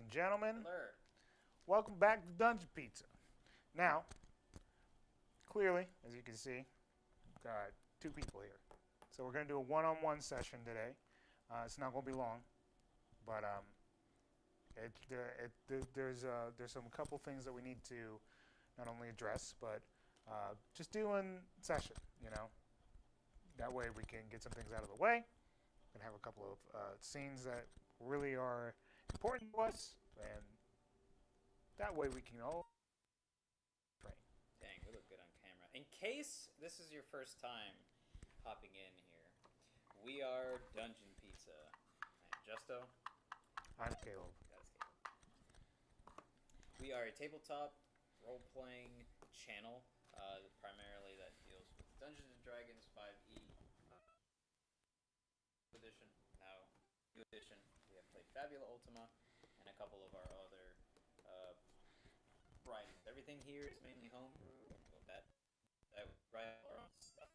gentlemen. Hello. Welcome back to Dungeon Pizza. Now, clearly, as you can see, we've got two people here. So we're going to do a one-on-one session today. It's not going to be long, but there's some couple things that we need to not only address, but just do in session, you know. That way we can get some things out of the way and have a couple of scenes that really are important to us, and that way we can all train. Dang, we look good on camera. In case this is your first time hopping in here, we are Dungeon Pizza. I am Justo. I'm Caleb. That's Caleb. We are a tabletop role-playing channel, primarily that deals with Dungeons & Dragons 5e edition. Now, new edition, we have played Fabula Ultima and a couple of our other writings. Everything here is mainly home. That write our own stuff.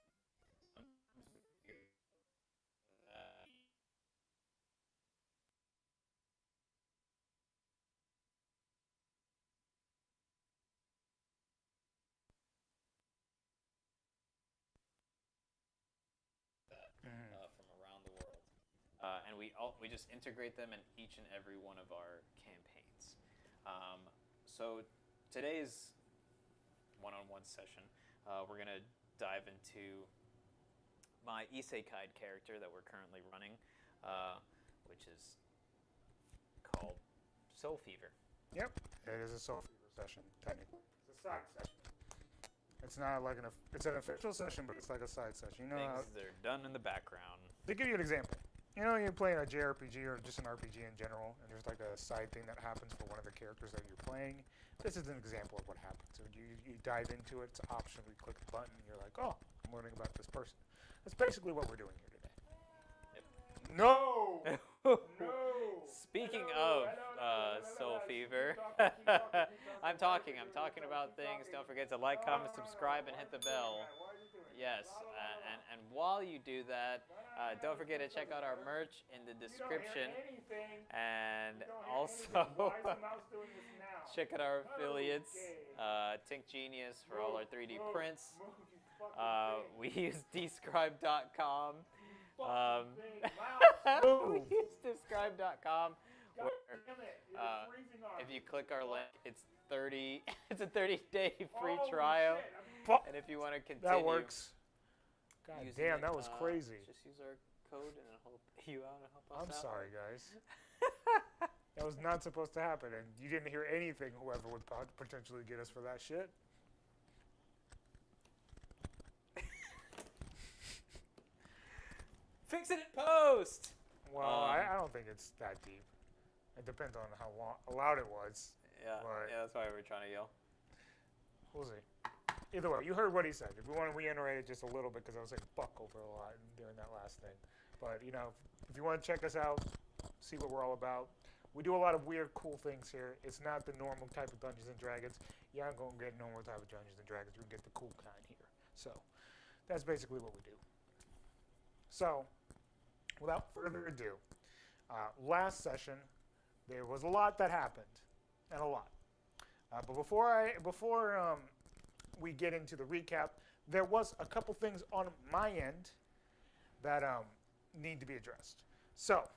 Sometimes from around the world, and we just integrate them in each and every one of our campaigns. So today's one-on-one session, we're gonna dive into my isekai character that we're currently running, which is called Soul Fever. Yep, it is a Soul Fever session, technically. It's a side session. It's not like it's an official session, but it's like a side session. You know, Things that are done in the background. To give you an example, you know, you're playing a JRPG or just an RPG in general, and there's like a side thing that happens for one of the characters that you're playing. This is an example of what happens. So you dive into it, it's optional, you click the button, and you're like, oh, I'm learning about this person. That's basically what we're doing here today. Yep. No! No! Speaking of Soul Fever, I'm talking about things. Don't forget to like, comment, subscribe, and hit the bell. Yes, and while you do that, don't forget to check out our merch in the description, and also check out our affiliates, Tink Genius for all our 3D prints. We use dscryb.com. We use dscryb.com. If you click our link, it's a 30-day free trial. And if you want to continue, that works. God damn, that was crazy. Just use our code and it'll help you out and help us out. I'm sorry, guys. That was not supposed to happen, and you didn't hear anything whoever would potentially get us for that shit. Fix it in post! Well, I don't think it's that deep. It depends on how loud it was. Yeah, that's why we were trying to yell. We'll see. Either way, you heard what he said. If we want to reiterate it just a little bit, because I was saying fuck over a lot during that last thing. But, you know, if you want to check us out, see what we're all about. We do a lot of weird, cool things here. It's not the normal type of Dungeons & Dragons. You aren't going to get normal type of Dungeons & Dragons. You can get the cool kind here. So, that's basically what we do. So, without further ado, last session, there was a lot that happened, and a lot. But before we get into the recap, there was a couple things on my end that need to be addressed. So,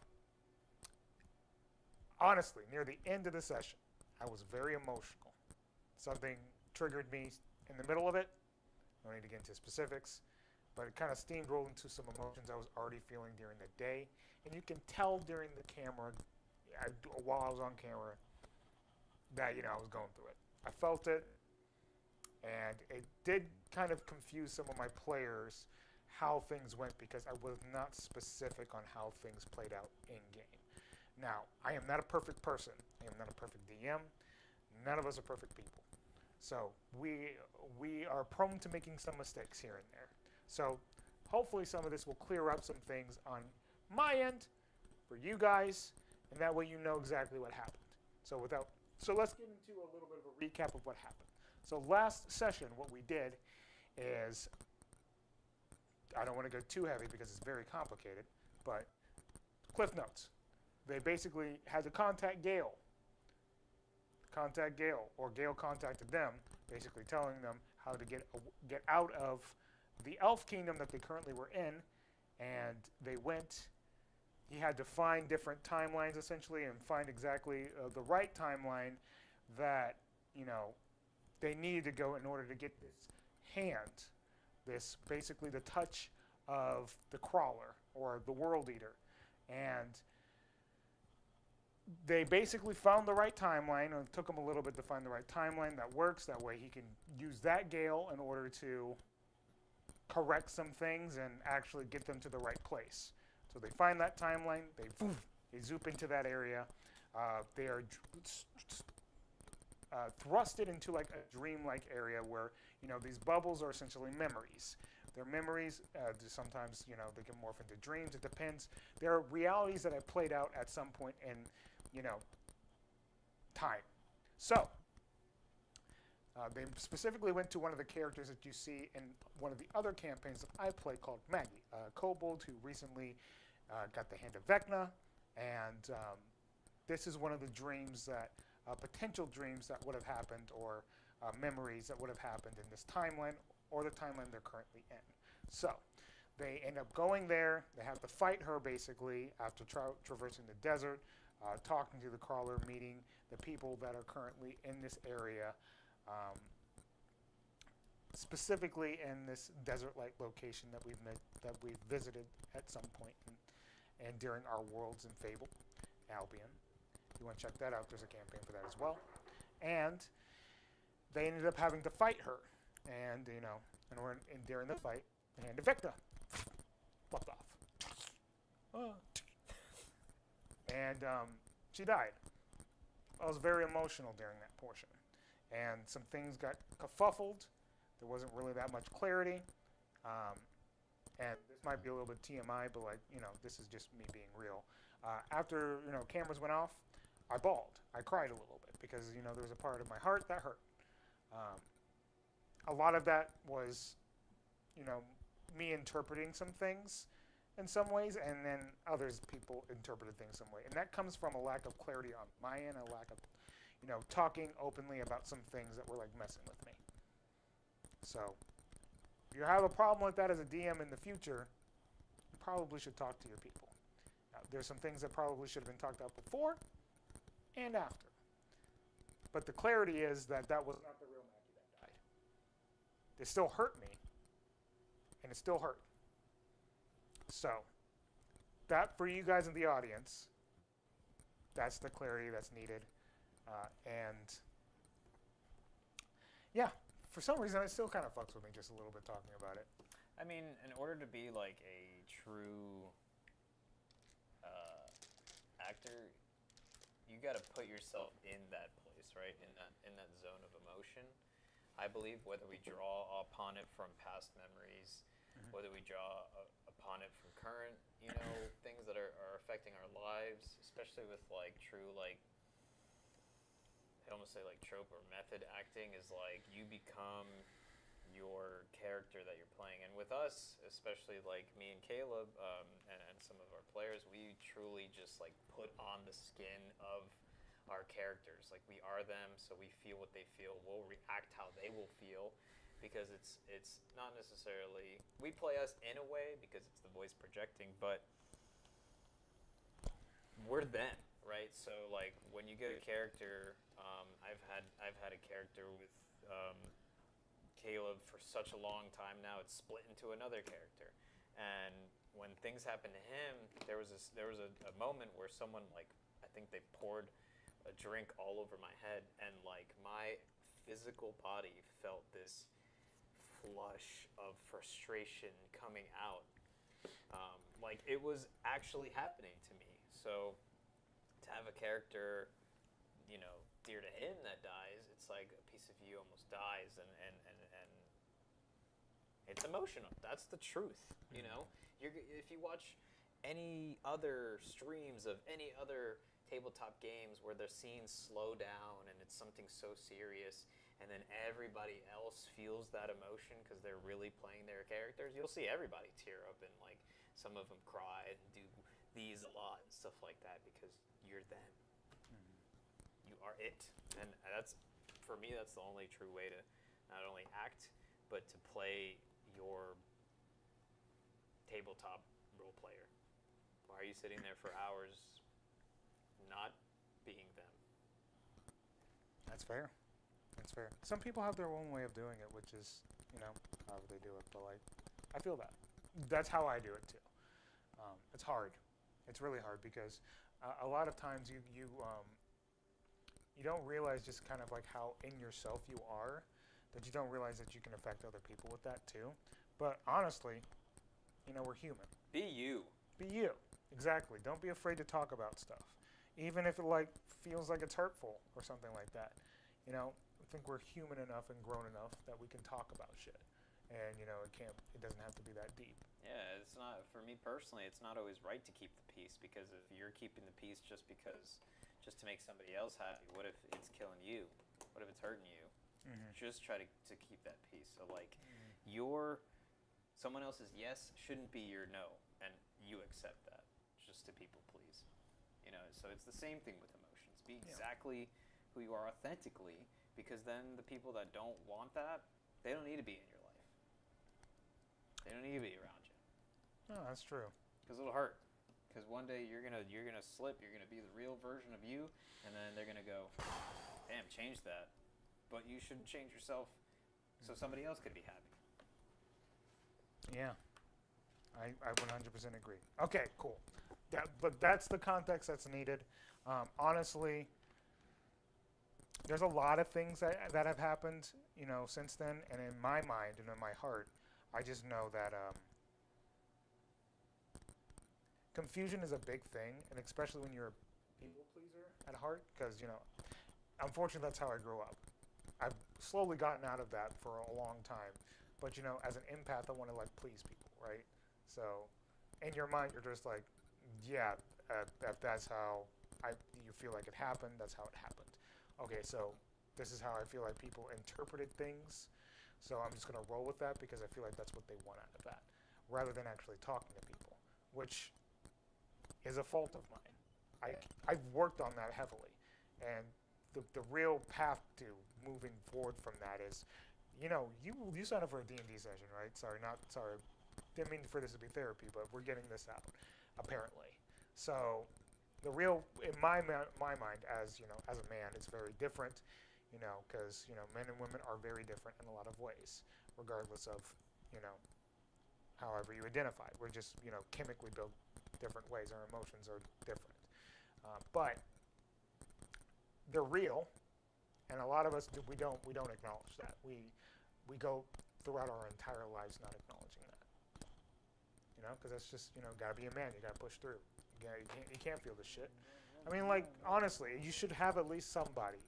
honestly, near the end of the session, I was very emotional. Something triggered me in the middle of it. I don't need to get into specifics, but it kind of steamrolled into some emotions I was already feeling during the day. And you can tell during the camera, while I was on camera, that, you know, I was going through it. I felt it, and it did kind of confuse some of my players how things went, because I was not specific on how things played out in-game. Now, I am not a perfect person. I am not a perfect DM. None of us are perfect people. So we are prone to making some mistakes here and there. So hopefully some of this will clear up some things on my end for you guys, and that way you know exactly what happened. So let's get into a little bit of a recap of what happened. So last session, what we did is, I don't want to go too heavy because it's very complicated, but Cliff Notes. They basically had to contact Gale contact Gale, or Gale contacted them, basically telling them how to get out of the elf kingdom that they currently were in, and they went. He had to find different timelines essentially, and find exactly the right timeline that they needed to go in order to get this hand, this basically the touch of the crawler or the world eater, and they basically found the right timeline. It took him a little bit to find the right timeline that works. That way he can use that Gale in order to correct some things and actually get them to the right place. So they find that timeline. They zoop into that area. They are thrusted into like a dream-like area where these bubbles are essentially memories. They're memories. Sometimes they can morph into dreams. It depends. There are realities that have played out at some point in time. So they specifically went to one of the characters that you see in one of the other campaigns that I play called Maggie, a kobold who recently got the hand of Vecna, and this is one of the dreams that potential dreams that would have happened, or memories that would have happened in this timeline or the timeline they're currently in. So they end up going there. They have to fight her basically after traversing the desert, talking to the crawler, meeting the people that are currently in this area, specifically in this desert-like location that we've visited at some point and during our Worlds in Fable, Albion. If you want to check that out, there's a campaign for that as well. And they ended up having to fight her, and during the fight, the hand of Vecna flopped off. And she died. I was very emotional during that portion. And some things got kerfuffled. There wasn't really that much clarity. And this might be a little bit TMI, but this is just me being real. After cameras went off, I bawled. I cried a little bit because there was a part of my heart that hurt. A lot of that was me interpreting some things in some ways, and then people interpreted things some way. And that comes from a lack of clarity on my end, a lack of talking openly about some things that were like messing with me. So if you have a problem with that as a DM in the future, you probably should talk to your people. Now, there's some things that probably should have been talked about before and after. But the clarity is that was not the real Maggie that died. It still hurt me, and it still hurt. So that, for you guys in the audience, that's the clarity that's needed. And yeah, for some reason, it still kind of fucks with me just a little bit talking about it. I mean, in order to be like a true actor, you got to put yourself in that place, right? In that zone of emotion. I believe whether we draw upon it from past memories, whether we draw upon it from current, things that are affecting our lives, especially with like true I almost say like trope or method acting, is like you become your character that you're playing. And with us, especially like me and Caleb, and some of our players, we truly just like put on the skin of our characters. Like we are them, so we feel what they feel. We'll react how they will feel, because it's not necessarily, we play us in a way because it's the voice projecting, but we're them, right? So like when you get a character, I've had a character with Caleb for such a long time now. It's split into another character, and when things happened to him, there was a moment where someone, like, I think they poured a drink all over my head, and like my physical body felt this flush of frustration coming out. Like it was actually happening to me. So to have a character, dear to him that dies, it's like a piece of you almost dies, and it's emotional. That's the truth, If you watch any other streams of any other tabletop games where the scenes slow down and it's something so serious, and then everybody else feels that emotion because they're really playing their characters, you'll see everybody tear up, and like some of them cry and do these a lot and stuff like that, because you're them. You are it. And that's, for me, that's the only true way to not only act, but to play your tabletop role player. Why are you sitting there for hours not being them? That's fair. That's fair. Some people have their own way of doing it, which is, however they do it. But, like, I feel that. That's how I do it, too. It's hard. It's really hard because a lot of times you don't realize just kind of like how in yourself you are, that you don't realize that you can affect other people with that, too. But, honestly, we're human. Be you. Be you. Exactly. Don't be afraid to talk about stuff. Even if it, like, feels like it's hurtful or something like that. I think we're human enough and grown enough that we can talk about shit. And, it doesn't have to be that deep. Yeah, it's not, for me personally, it's not always right to keep the peace, because if you're keeping the peace just to make somebody else happy, what if it's killing you? What if it's hurting you? Mm-hmm. Just try to keep that peace. So, like, someone else's yes shouldn't be your no, and you accept that just to people please. So it's the same thing with emotions. Be exactly who you are authentically, because then the people that don't want that, they don't need to be in your life. They don't need to be around you. No, that's true. Because it'll hurt. Because one day you're gonna slip. You're gonna be the real version of you, and then they're gonna go, "Damn, change that." But you shouldn't change yourself, so somebody else could be happy. Yeah, I 100% agree. Okay, cool. But that's the context that's needed. Honestly, there's a lot of things that have happened, since then. And in my mind and in my heart, I just know that confusion is a big thing, and especially when you're a people pleaser at heart, because, unfortunately, that's how I grew up. I've slowly gotten out of that for a long time. But, as an empath, I want to, like, please people, right? So, in your mind, you're just like, yeah, that's how you feel like it happened. That's how it happened. Okay, so this is how I feel like people interpreted things. So I'm just going to roll with that because I feel like that's what they want out of that, rather than actually talking to people, which is a fault of mine. I've worked on that heavily. And the real path to moving forward from that is, you signed up for a D&D session, right? Sorry. Didn't mean for this to be therapy, but we're getting this out, apparently. So the real, in my mind, as as a man, it's very different, because men and women are very different in a lot of ways, regardless of however you identify. We're just chemically built different ways. Our emotions are different, but they're real, and a lot of us we don't acknowledge that. We go throughout our entire lives not acknowledging that. Because that's just, gotta be a man. You gotta push through. You can't feel this shit. I mean, like, honestly, you should have at least somebody.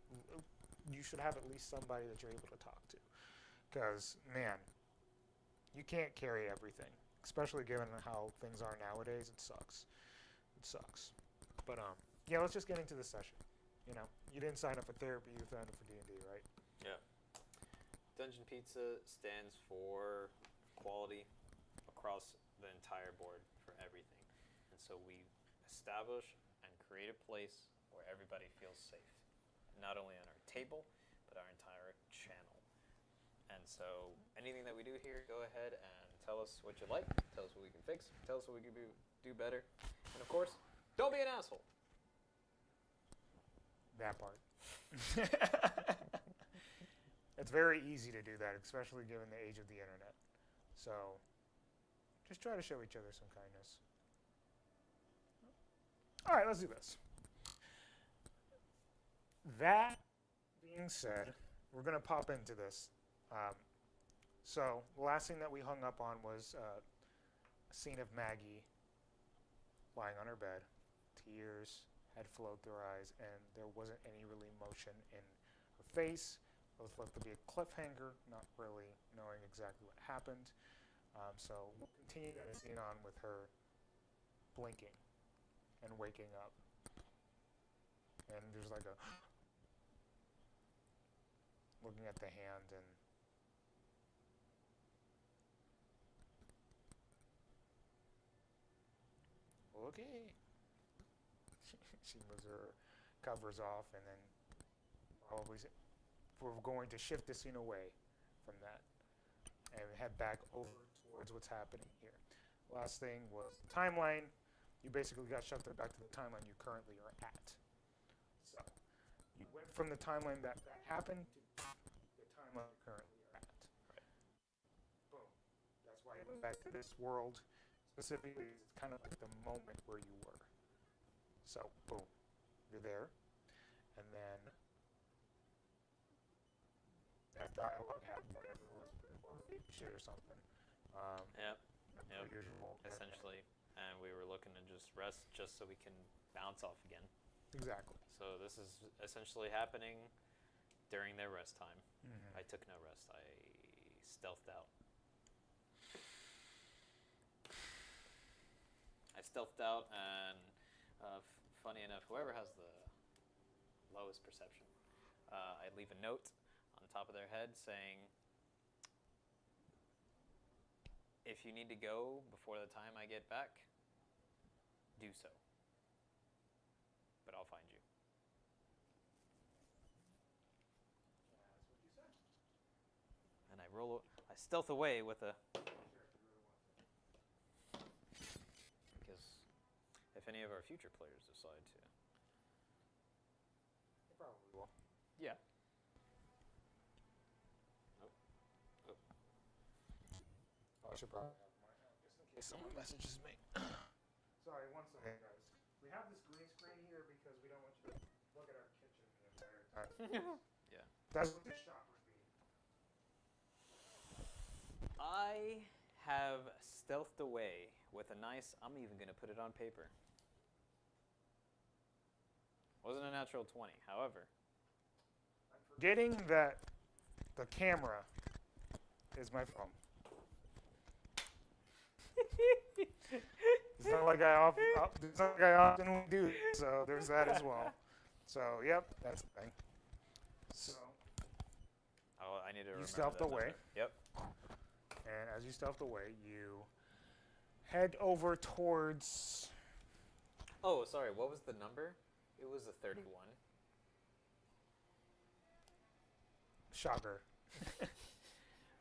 You should have at least somebody that you're able to talk to. Because, man, you can't carry everything. Especially given how things are nowadays. It sucks. It sucks. But, yeah, let's just get into the session. You didn't sign up for therapy. You signed up for D&D, right? Yeah. Dungeon Pizza stands for quality across the entire board for everything. And so we establish and create a place where everybody feels safe. Not only on our table, but our entire channel. And so anything that we do here, go ahead and tell us what you like. Tell us what we can fix. Tell us what we can do better. And of course, don't be an asshole. That part. It's very easy to do that, especially given the age of the internet. So, just try to show each other some kindness. All right, let's do this. That being said, we're going to pop into this. So, the last thing that we hung up on was a scene of Maggie lying on her bed. Tears had flowed through her eyes, and there wasn't any really emotion in her face. It was left to be a cliffhanger, not really knowing exactly what happened. So we'll continue that scene on with her blinking and waking up. And there's like a looking at the hand, and okay. She moves her covers off, and then probably we're going to shift the scene away from that and head back over towards what's happening here. Last thing was the timeline. You basically got shoved back to the timeline you currently are at. So you went from the timeline that happened to the timeline you currently are at. Right. Boom. That's why you went back to this world. Specifically, it's kind of like the moment where you were. So, boom, you're there. And then that dialogue happened, whatever it was, or shit or something. Yep. Usual. Essentially. And we were looking to just rest just so we can bounce off again. Exactly. So this is essentially happening during their rest time. Mm-hmm. I took no rest. I stealthed out. And funny enough, whoever has the lowest perception, I leave a note on top of their head saying, if you need to go before the time I get back, do so. But I'll find you. That's what you said. And I stealth away with a... Because if any of our future players decide to... They probably will. Yeah. I should probably have mine out just in case someone messages me. Sorry, one second, guys. We have this green screen here because we don't want you to look at our kitchen the entire time. Yeah. That's what this shot would be. I have stealthed away with a nice... I'm even going to put it on paper. Wasn't a natural 20, however. I'm forgetting that the camera is my phone. It's not like I often do, so there's that as well. So, yep, that's the thing. So, Oh, I need to remember stealthed that away. number. Yep. And as you stealth away, you head over towards... Oh, sorry, what was the number? It was a 31. Shocker.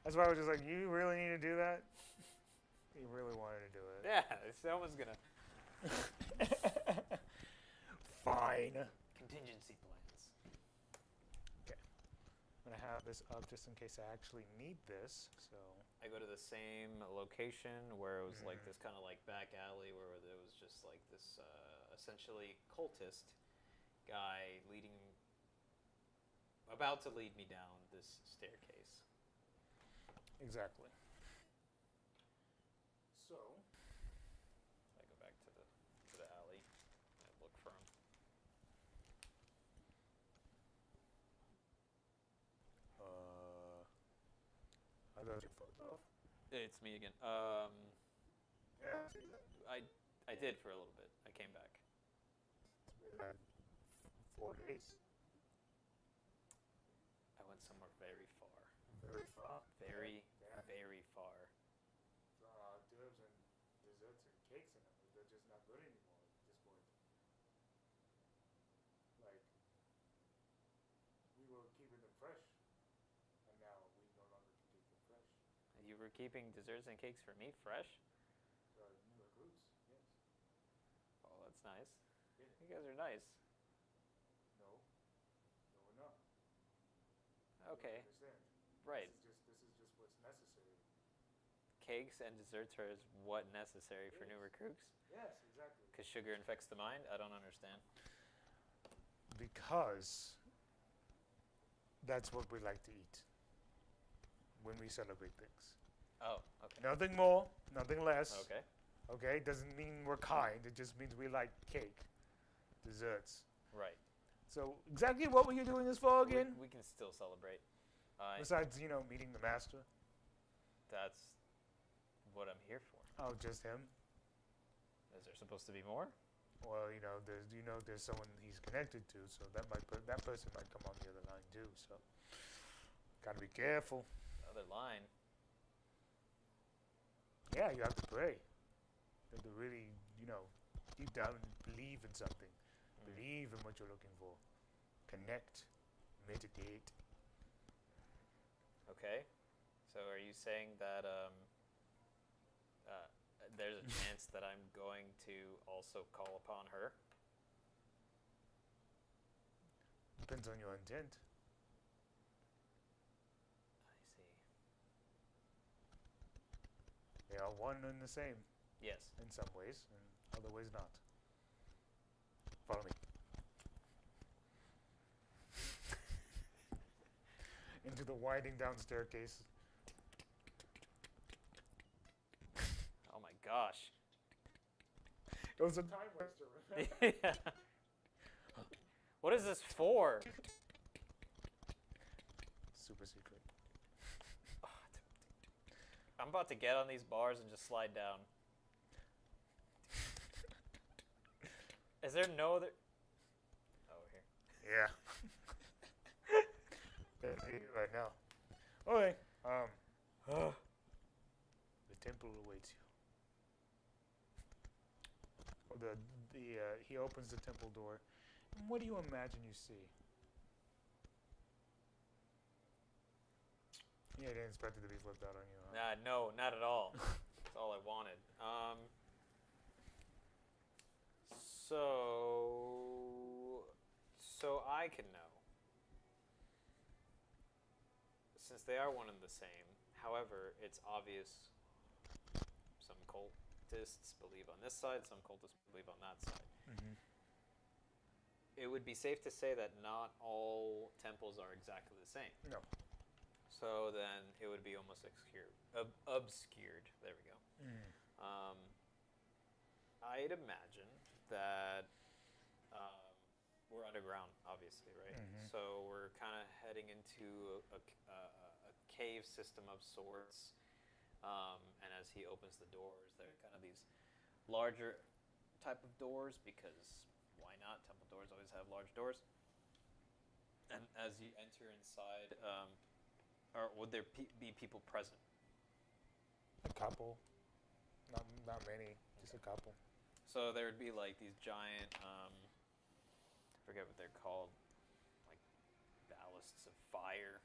That's why I was just like, you really need to do that? You really wanted to do it. Yeah, someone's going to... Fine. Contingency plans. Okay. I'm going to have this up just in case I actually need this. So I go to the same location where it was like this kind of like back alley where there was just like this essentially cultist guy about to lead me down this staircase. Exactly. So I go back to the alley and look for him. I got your photo. It's me again. Yeah. I did for a little bit. I came back. It's been 4 days. I went somewhere very far. Very far. Very, Yeah. very far. Dibs and desserts and cakes in them. They're just not good anymore at this point. Like, we were keeping them fresh, and now we no longer can keep them fresh. You were keeping desserts and cakes for me fresh? New recruits, yes. Oh, that's nice. Yeah. You guys are nice. No, we're not. Okay. You understand? Right. This is just what's necessary. Cakes and desserts are what necessary for new recruits? Yes, exactly. Because sugar infects the mind? I don't understand. Because that's what we like to eat when we celebrate things. Oh, okay. Nothing more, nothing less. Okay. Okay, doesn't mean we're kind. It just means we like cake, desserts. Right. So exactly what were you doing this for again? We can still celebrate. Besides, meeting the master. That's what I'm here for. Oh, just him? Is there supposed to be more? Well, there's someone he's connected to, so that person might come on the other line too. So, gotta be careful. Other line. Yeah, you have to pray. You have to really, deep down believe in something. Believe in what you're looking for. Connect. meditate. Okay. So are you saying that there's a chance that I'm going to also call upon her? Depends on your intent. I see. They are one and the same Yes. in some ways, and other ways not. Follow me. Into the winding down staircase. Oh my gosh. It was a time waster. Yeah. What is this for? Super secret. I'm about to get on these bars and just slide down. Is there no other? Oh, here. Yeah. Right now. Okay. The temple awaits you. He opens the temple door. What do you imagine you see? Yeah, I didn't expect it to be flipped out on you. Huh? No, not at all. That's all I wanted. So I can know. Since they are one and the same, however, it's obvious some cultists believe on this side, some cultists believe on that side. Mm-hmm. It would be safe to say that not all temples are exactly the same. No. So then it would be almost obscured. There we go. Mm. I'd imagine that we're underground, obviously, right? Mm-hmm. So we're kind of heading into a cave system of sorts. And as he opens the doors, there are kind of these larger type of doors because why not? Temple doors always have large doors. And as you enter inside, or would there be people present? A couple. Not many. Just a couple. So there would be like these giant, I forget what they're called, like ballasts of fire.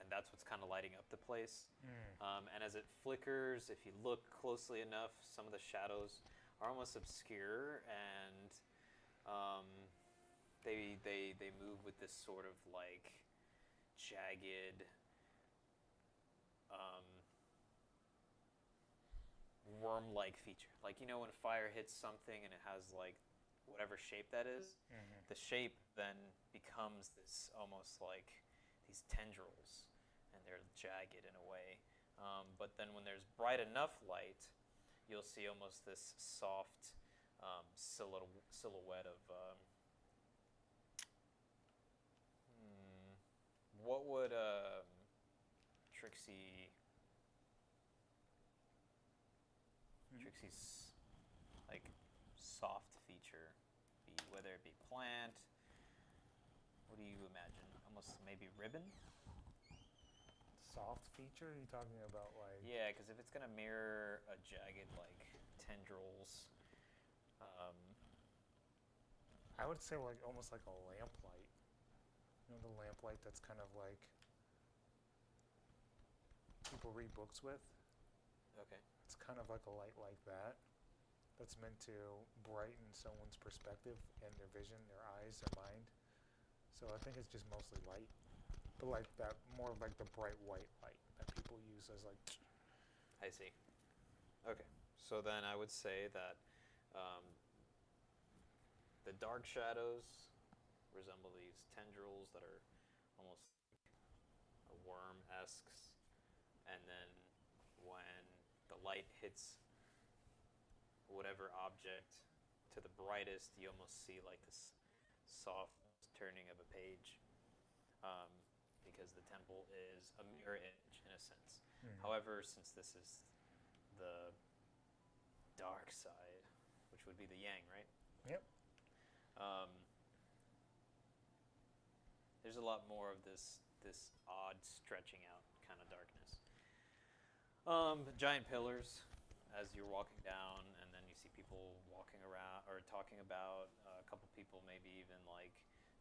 And that's what's kind of lighting up the place. And as it flickers, if you look closely enough, some of the shadows are almost obscure, and they move with this sort of like jagged, worm-like feature. Like, you know when fire hits something and it has like whatever shape that is, the shape then becomes this almost like these tendrils, and they're jagged in a way. But then when there's bright enough light, you'll see almost this soft silhouette of what would Trixie's like soft feature be? Whether it be plant, what do you imagine? Almost maybe ribbon? Soft feature? Are you talking about like? Yeah, because if it's gonna mirror a jagged like tendrils, I would say like almost like a lamplight. You know the lamplight that's kind of like people read books with? okay. It's kind of like a light like that. That's meant to brighten someone's perspective and their vision, their eyes, their mind. So I think it's just mostly light. But like that, more of like the bright white light that people use as like. I see. Okay, so then I would say that the dark shadows resemble these tendrils that are almost like a worm-esque, and then when the light hits whatever object to the brightest, you almost see like this soft turning of a page, because the temple is a mirror image in a sense. However, since this is the dark side, which would be the yang, right? Yep. There's a lot more of this odd stretching out kind of darkness. Giant pillars as you're walking down, and then you see people walking around or talking about, a couple people maybe even like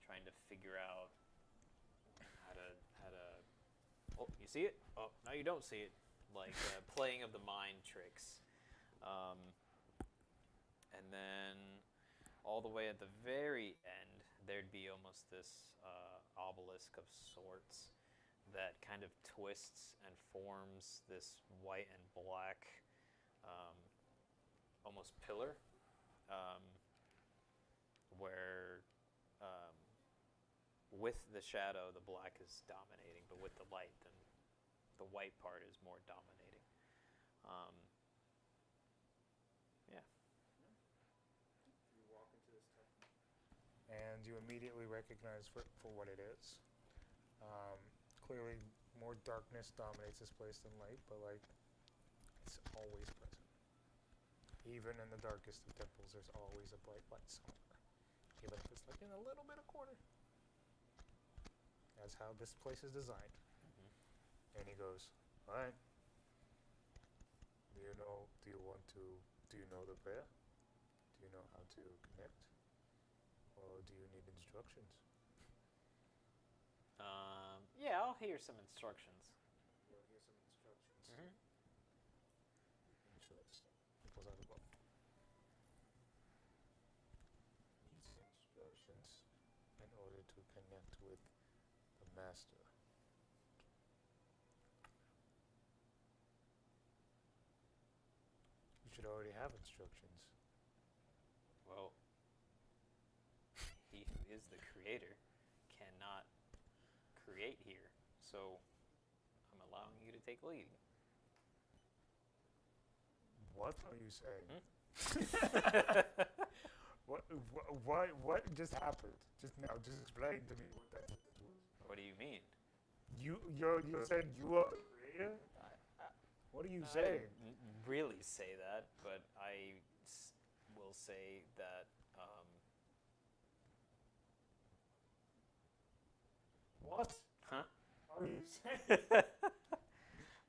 trying to figure out how to. Oh, you see it? Oh, no, you don't see it. Like playing of the mind tricks, and then all the way at the very end, there'd be almost this obelisk of sorts that kind of twists and forms this white and black, almost pillar, where with the shadow, the black is dominating, but with the light, then the white part is more dominating. Yeah. You walk into this temple, and you immediately recognize for what it is. Clearly, more darkness dominates this place than light, but like it's always present. Even in the darkest of temples, there's always a bright light somewhere, even if it's like in a little bit of corner. That's how this place is designed. And he goes, all right. Do you know the prayer? Do you know how to connect? Or do you need instructions? Yeah, I'll hear some instructions. You'll hear some instructions. Interesting. He pulls out a book. These instructions in order to connect with the master. You should already have instructions. Well, he who is the creator cannot create here, so I'm allowing you to take lead. What are you saying? What just happened? Just now, just explain to me what that was. What do you mean? You said you are the creator? What are you saying? I didn't really say that, but I will say that What? Huh? Are you saying?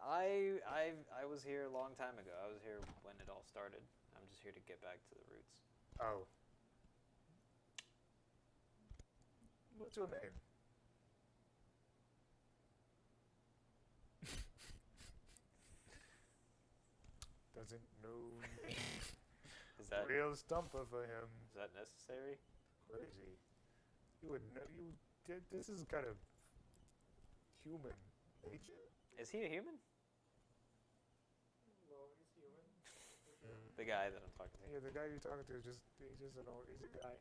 I was here a long time ago. I was here when it all started. I'm just here to get back to the roots. Oh. What's your name? Doesn't know. Is that Real stumper for him. is that necessary? Crazy. You would know. You did. This is kind of human nature. Is he a human? Well, he's human. The guy that I'm talking to. Yeah, the guy you're talking to is he's a guy.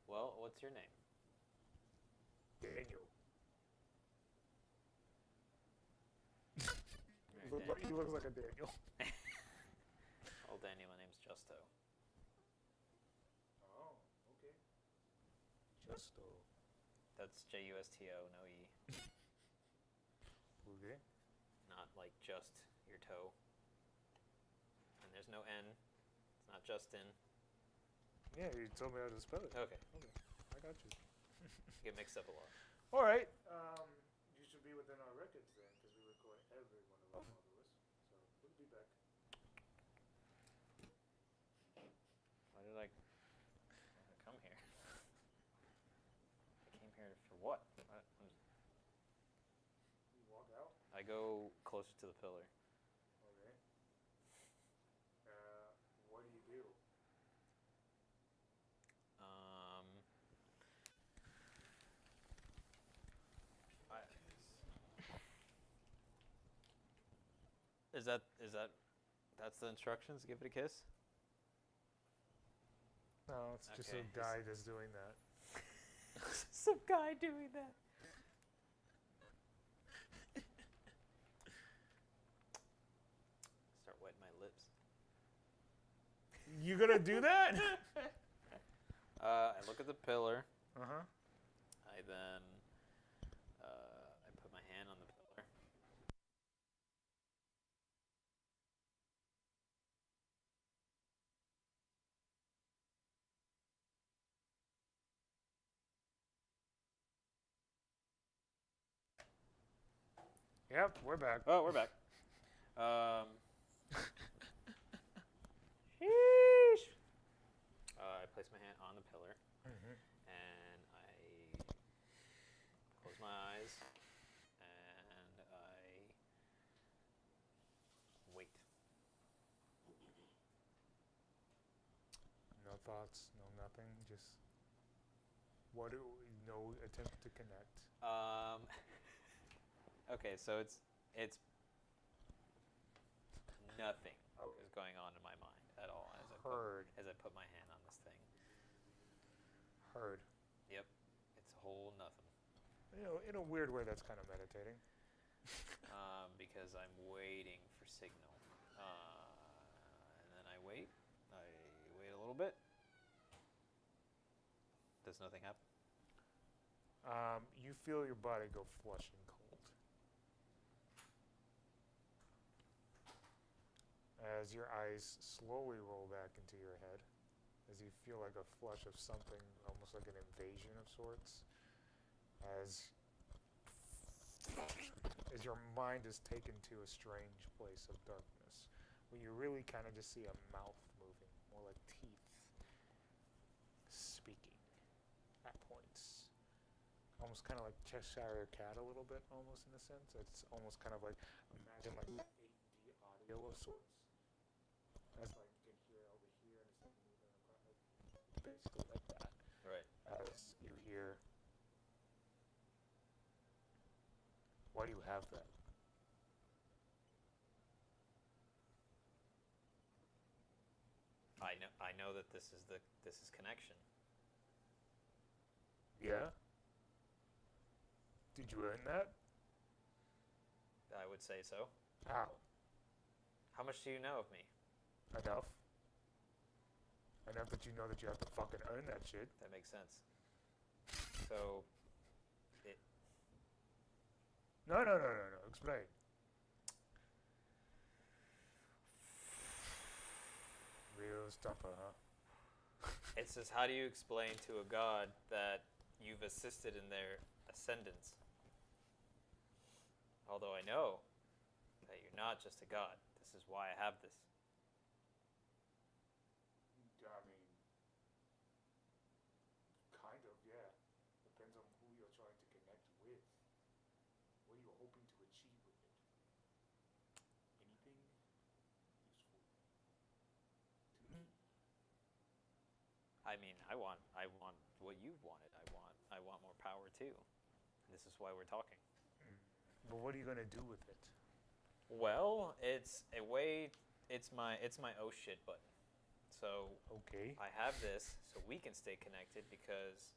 Well, what's your name? Daniel. Alright, He looks like a Daniel. Oh, Daniel, my name's Justo. Oh, okay. Justo. That's Justo, no E. Okay. Not like just your toe. And there's no N. It's not Justin. Yeah, you told me how to spell it. Okay. Okay, I got you. Get mixed up a lot. All right. You should be within our records then, because we record every one of our followers. So we'll be back. Why did I come here? I came here for what? You walk out. I go closer to the pillar. Okay. What do you do? That's the instructions? Give it a kiss? No, it's just Okay, a guy that's doing that. Some guy doing that. Start wetting my lips. You gonna do that? I look at the pillar. Uh-huh. I then I put my hand on the pillar. Yep, we're back. Oh, we're back. Sheesh. I place my hand on the pillar, Mm-hmm. and I close my eyes, and I wait. No thoughts, no nothing, just no attempt to connect. Okay, so it's nothing is going on in my mind at all as I put my hand on this thing. Heard. Yep, it's a whole nothing. You know, in a weird way, that's kind of meditating. Because I'm waiting for signal, and then I wait a little bit. Does nothing happen? You feel your body go flush and cold. As your eyes slowly roll back into your head, as you feel like a flush of something, almost like an invasion of sorts, as your mind is taken to a strange place of darkness, where you really kind of just see a mouth moving, more like teeth, speaking at points. Almost kind of like Cheshire Cat a little bit, almost in a sense. It's almost kind of like, imagine like 8D audio of sorts. That's like you can hear over here and it's moving across, basically like that. Right. As you hear, why do you have that? I know that this is connection. Yeah? Did you earn that? I would say so. How? How much do you know of me? Enough. Enough that you know that you have to fucking earn that shit. That makes sense. So, No. Explain. Real stuffer, huh? it says, how do you explain to a god that you've assisted in their ascendance? Although I know that you're not just a god. This is why I have this. I mean, kind of, yeah. Depends on who you're trying to connect with. What are you hoping to achieve with it? Anything useful to me? I mean, I want what you've wanted. I want more power too. This is why we're talking. But what are you gonna do with it? Well, it's a way. It's my oh shit button. So Okay. I have this so we can stay connected, because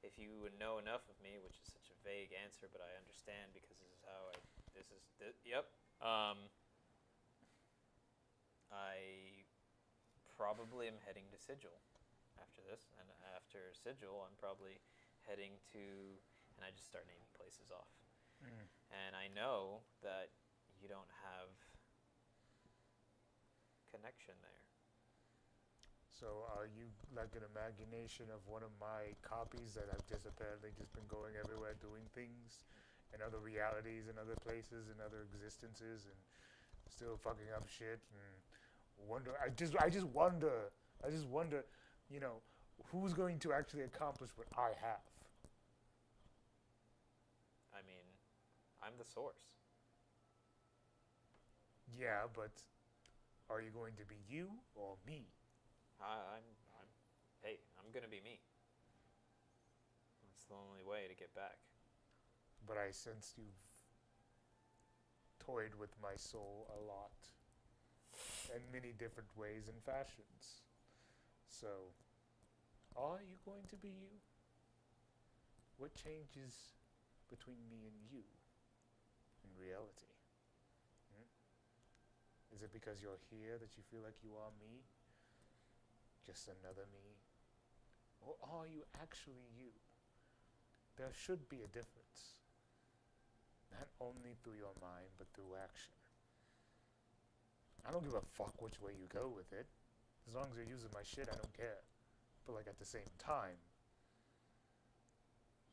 if you would know enough of me, which is such a vague answer, but I understand because this is how yep. I probably am heading to Sigil after this, and after Sigil, I'm probably heading to, and I just start naming places off. And I know that you don't have connection there. So are you like an imagination of one of my copies that have just apparently just been going everywhere doing things in other realities and other places and other existences and still fucking up shit and wonder I just wonder, you know, who's going to actually accomplish what I have? I mean, I'm the source. Yeah, but are you going to be you or me? I'm gonna be me. That's the only way to get back. But I sense you've toyed with my soul a lot in many different ways and fashions. So, are you going to be you? What changes between me and you in reality? Is it because you're here that you feel like you are me? Just another me? Or are you actually you? There should be a difference. Not only through your mind, but through action. I don't give a fuck which way you go with it. As long as you're using my shit, I don't care. But like at the same time,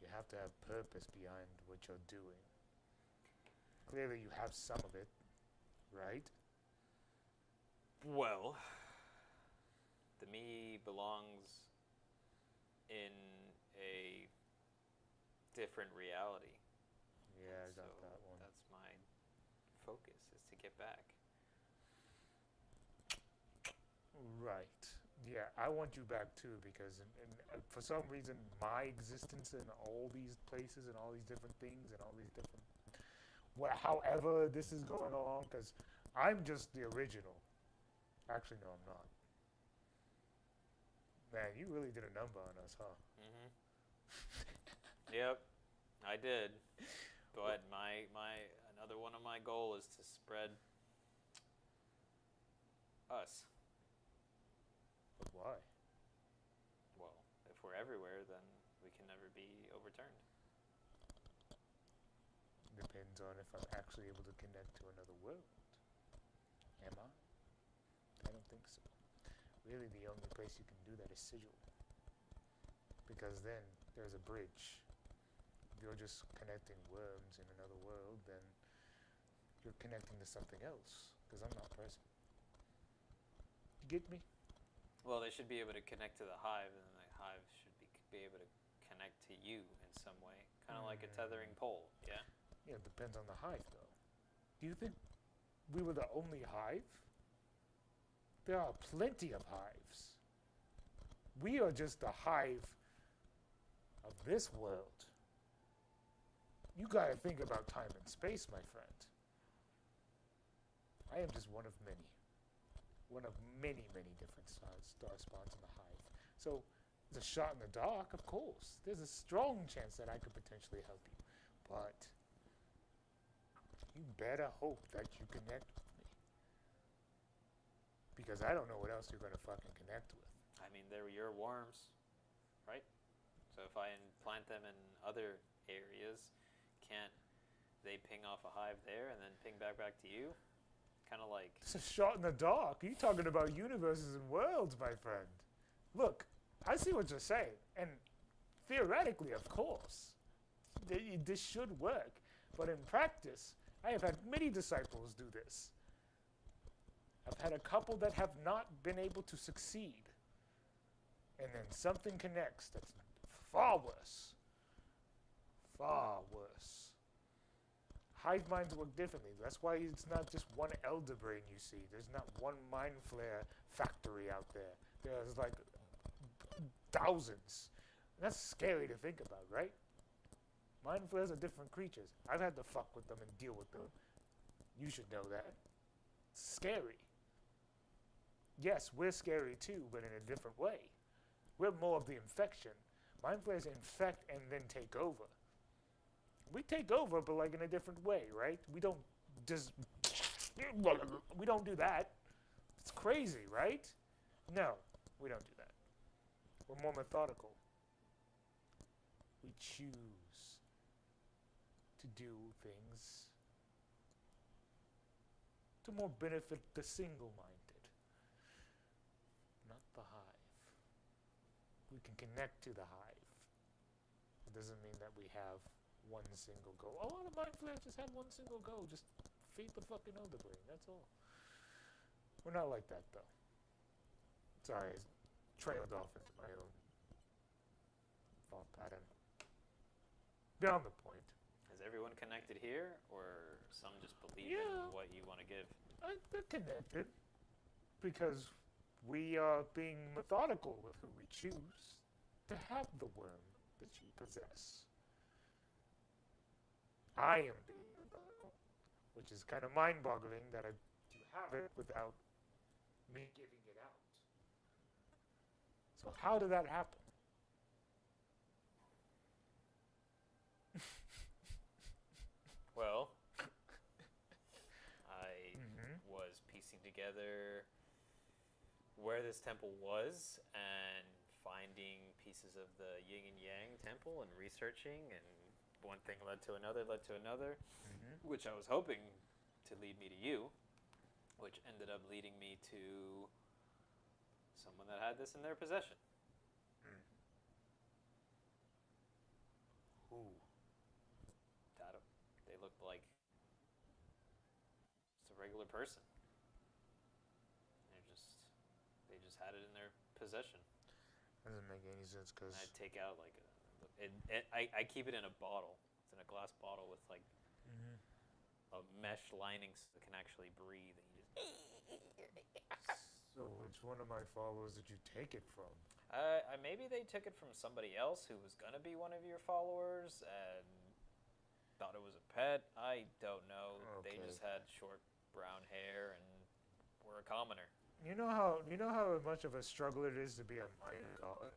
you have to have purpose behind what you're doing. Clearly you have some of it, right? Well, the me belongs in a different reality. Yeah, I So got that one. that's my focus, is to get back. Right. Yeah, I want you back too because for some reason my existence in all these places and all these different things and all these different, however this is going along, because I'm just the original. Actually, no, I'm not. Man, you really did a number on us, huh? Mm-hmm. Yep, I did. But another one of my goal is to spread us. But why? Well, if we're everywhere, then we can never be overturned. Depends on if I'm actually able to connect to another world. Am I? I don't think so. Really, the only place you can do that is Sigil. Because then there's a bridge. If you're just connecting worms in another world, then you're connecting to something else. Because I'm not present. You get me? Well, they should be able to connect to the hive, and then the hive should be able to connect to you in some way. Kind of like a tethering pole, yeah? Yeah, it depends on the hive, though. Do you think we were the only hive? There are plenty of hives. We are just the hive of this world. You gotta think about time and space, my friend. I am just one of many. One of many, many different star spawns in the hive. So, it's a shot in the dark, of course. There's a strong chance that I could potentially help you. But, you better hope that you connect with me. Because I don't know what else you're gonna fucking connect with. I mean, they're your worms, right? So if I implant them in other areas, can't they ping off a hive there and then ping back to you? Kind of like... It's a shot in the dark. You're talking about universes and worlds, my friend. Look, I see what you're saying. And theoretically, of course, this should work. But in practice, I have had many disciples do this. I've had a couple that have not been able to succeed. And then something connects that's far worse. Far worse. Hive minds work differently. That's why it's not just one elder brain you see. There's not one mind flare factory out there. There's like thousands. And that's scary to think about, right? Mind flares are different creatures. I've had to fuck with them and deal with them. You should know that. It's scary. Yes, we're scary too, but in a different way. We're more of the infection. Mind flares infect and then take over. We take over, but like in a different way, right? We don't just... We don't do that. It's crazy, right? No, we don't do that. We're more methodical. We choose to do things to more benefit the single-minded, not the hive. We can connect to the hive. It doesn't mean that we have one single goal. A lot of mind flayers just have one single goal. Just feed the fucking elder brain. That's all. We're not like that, though. Sorry, I trailed off into my own thought pattern. Beyond the point. Is everyone connected here, or some just believe in what you want to give? They're connected because we are being methodical with who we choose to have the worm that you possess. I am being methodical, which is kind of mind-boggling that you have it without me giving it out. So how did that happen? Well, I was piecing together where this temple was and finding pieces of the yin and yang temple and researching, and one thing led to another, which I was hoping to lead me to you, which ended up leading me to someone that had this in their possession. Who? They looked like just a regular person. They just had it in their possession. Doesn't make any sense because I'd take out like I keep it in a bottle. It's in a glass bottle with like a mesh lining so it can actually breathe. And you just. So which one of my followers did you take it from? Maybe they took it from somebody else who was gonna be one of your followers and thought it was a pet. I don't know. Okay. They just had short brown hair and were a commoner. You know how much of a struggle it is to be a minor god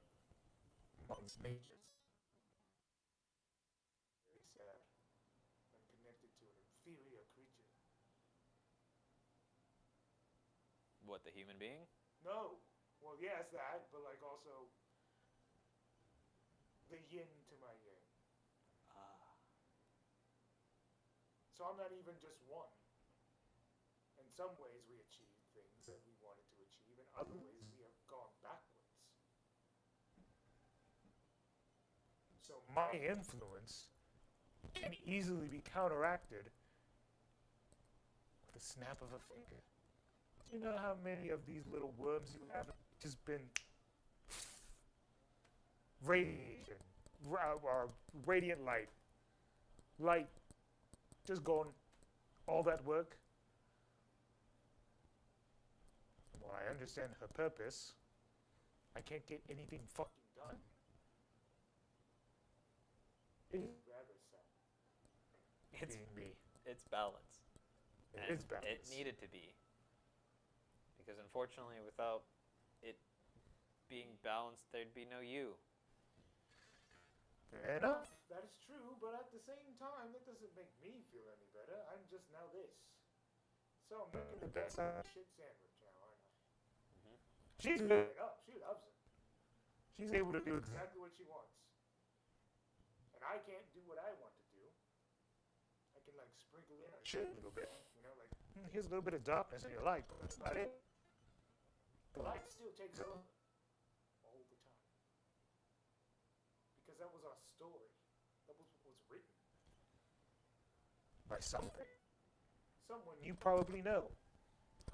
amongst mages. Very sad. I'm connected to an inferior creature. What, the human being? No. Well, yes, that, but like also the yin to my yang. So I'm not even just one. In some ways, we achieved things that we wanted to achieve. In other ways, we have gone backwards. So my influence can easily be counteracted with a snap of a finger. Do you know how many of these little worms you have just been radiation, radiant light, just gone, all that work? Well, I understand her purpose. I can't get anything fucking done. It's rather sad. It's being me. It's balance. It And is balance. It needed to be. Because unfortunately, without it being balanced, there'd be no you. Fair enough. That is true, but at the same time, that doesn't make me feel any better. I'm just now this. So I'm making the best out of a shit sandwich now, aren't I? Mm-hmm. She's doing it up. She loves it. She's able to do exactly what she wants. And I can't do what I want to do. I can like sprinkle in a shit a little bit. You know, like, here's a little bit of darkness in your light, but that's not it. The light still takes over. All the time. Because that was our story. That was what was written. By something. Someone you probably know.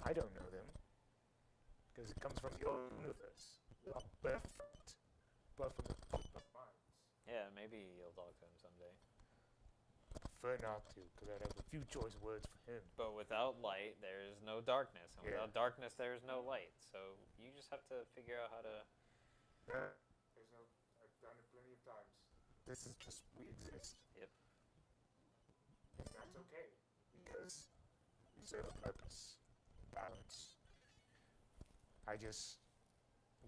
I don't know them. Because it comes from your universe. Your birthright. But from the fucked up minds. Yeah, maybe you'll talk to him someday. I prefer not to, because I'd have a few choice words for him. But without light, there is no darkness. And without darkness, there is no light. So you just have to figure out how to... There's no... I've done it plenty of times. This is just... we exist. Yep. And that's okay. Because we serve a purpose. Balance. I just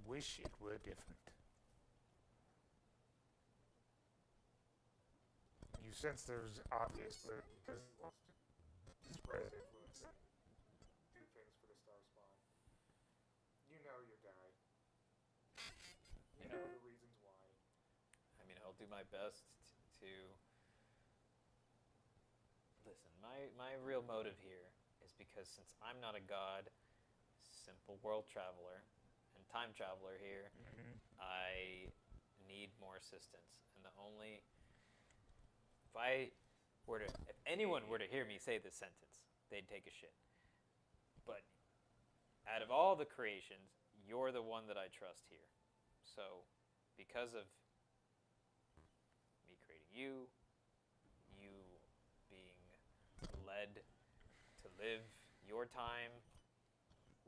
wish it were different. You sense there's obviously, because he wants to spread influence and do things for the star spawn. You know your guy. You know the reasons why. I mean, I'll do my best to... Listen, my real motive here is because since I'm not a god, simple world traveler, and time traveler here, I need more assistance. And the only... If anyone were to hear me say this sentence, they'd take a shit. But out of all the creations, you're the one that I trust here. So, because of me creating you, you being led to live your time,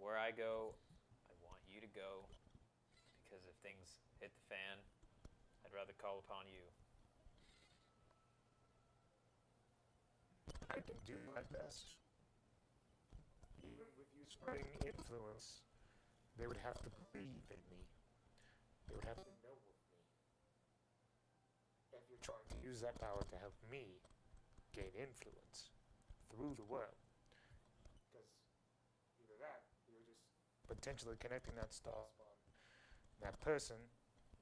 where I go, I want you to go. Because if things hit the fan, I'd rather call upon you. I can do my best. Even with you spreading influence, they would have to believe in me. They would have to know of me. If you're trying to use that power to help me gain influence through the world. Because either that, you're just potentially connecting that star spawn, that person,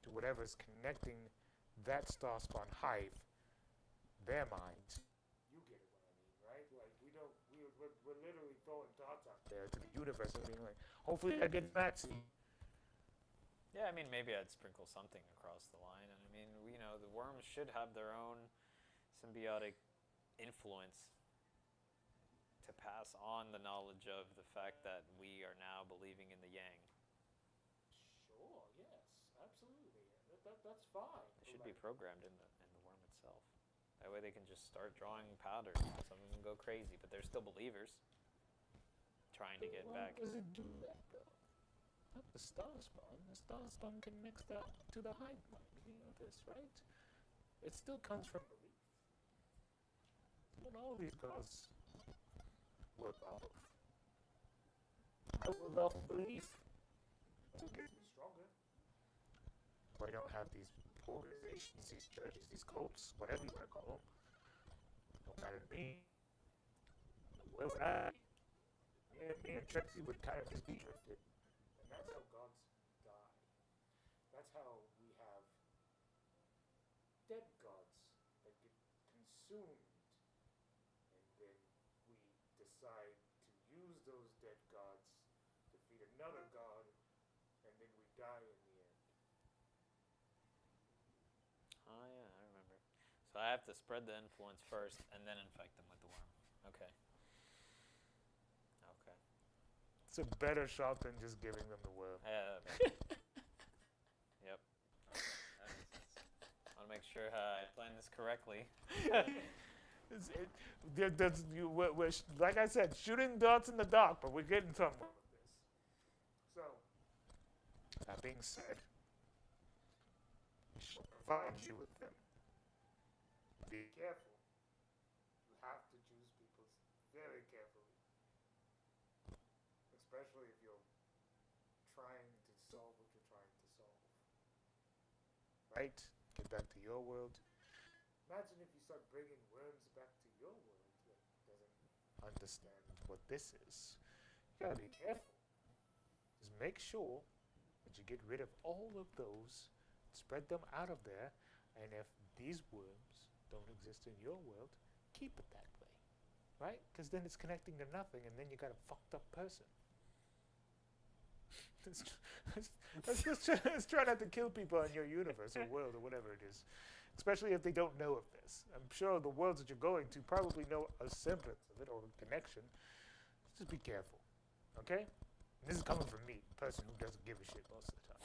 to whatever's connecting that star spawn hive, their minds. We're literally throwing thoughts out there to the universe and being like, hopefully that gets Maxie. Yeah, I mean, maybe I'd sprinkle something across the line. And I mean, you know, the worms should have their own symbiotic influence to pass on the knowledge of the fact that we are now believing in the yang. Sure, yes, absolutely. that's fine. They should be programmed in the worm itself. That way they can just start drawing patterns. Some of them go crazy, but they're still believers. Trying to get back. Why does it do that though? Not the star spawn. The star spawn can mix that to the hive mind. You know this, right? It still comes from belief. What all these gods work off of. I work off of belief. It gets me stronger. But I don't have these organizations, these churches, these cults, whatever you want to call them. Don't matter to me. Where would I be? Me and Trixie would kind of just be drifted. And that's how gods die. That's how we have dead gods that get consumed. And then we decide to use those dead gods to feed another god, and then we die in the end. Oh yeah, I remember. So I have to spread the influence first and then infect them with the worm. Okay. Okay. It's a better shot than just giving them the worm. Yeah. Yep. Okay, that makes sense. I want to make sure I plan this correctly. Like I said, shooting darts in the dark, but we're getting somewhere with this. So, that being said, we shall provide you with them. Be careful. You have to choose people very carefully. Especially if you're trying to solve what you're trying to solve. Right? Get back to your world. Imagine if you start bringing worms back to your world that doesn't understand what this is. You gotta be careful. Just make sure that you get rid of all of those, spread them out of there, and if these worms don't exist in your world, keep it that way. Right? Because then it's connecting to nothing, and then you got a fucked up person. Let's try not to kill people in your universe or world or whatever it is. Especially if they don't know of this. I'm sure the worlds that you're going to probably know a semblance of it or a connection. Just be careful. Okay? And this is coming from me, a person who doesn't give a shit most of the time.